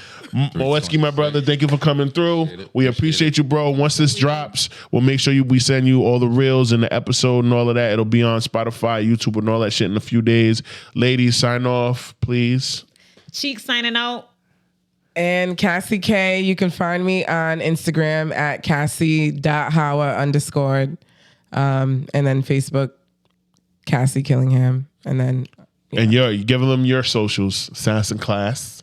Moetsky, my brother, thank you for coming through. We appreciate you, bro. Once this drops, we'll make sure we send you all the reels and the episode and all of that. It'll be on Spotify, YouTube, and all that shit in a few days. Ladies, sign off, please. Cheek signing out. And Cassie K, you can find me on Instagram at Cassie.Howa_. And then Facebook, Cassie Killingham. And then And you're giving them your socials, Sass and Class.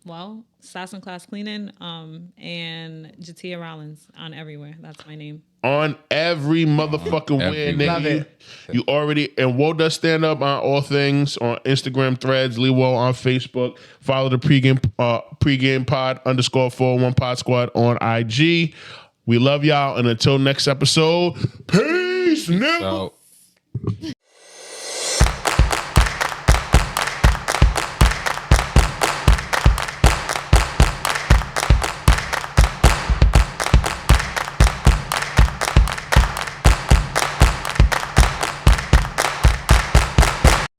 Well, Sass and Class Cleaning, and Jatia Rollins on everywhere. That's my name. On every motherfucking way, Everywhere. Love nigga. it. You already, and Wole does stand up on all things on Instagram threads, Lee Wole on Facebook. Follow the pregame pod _401 pod squad on IG. We love y'all. And until next episode, peace, nigga. So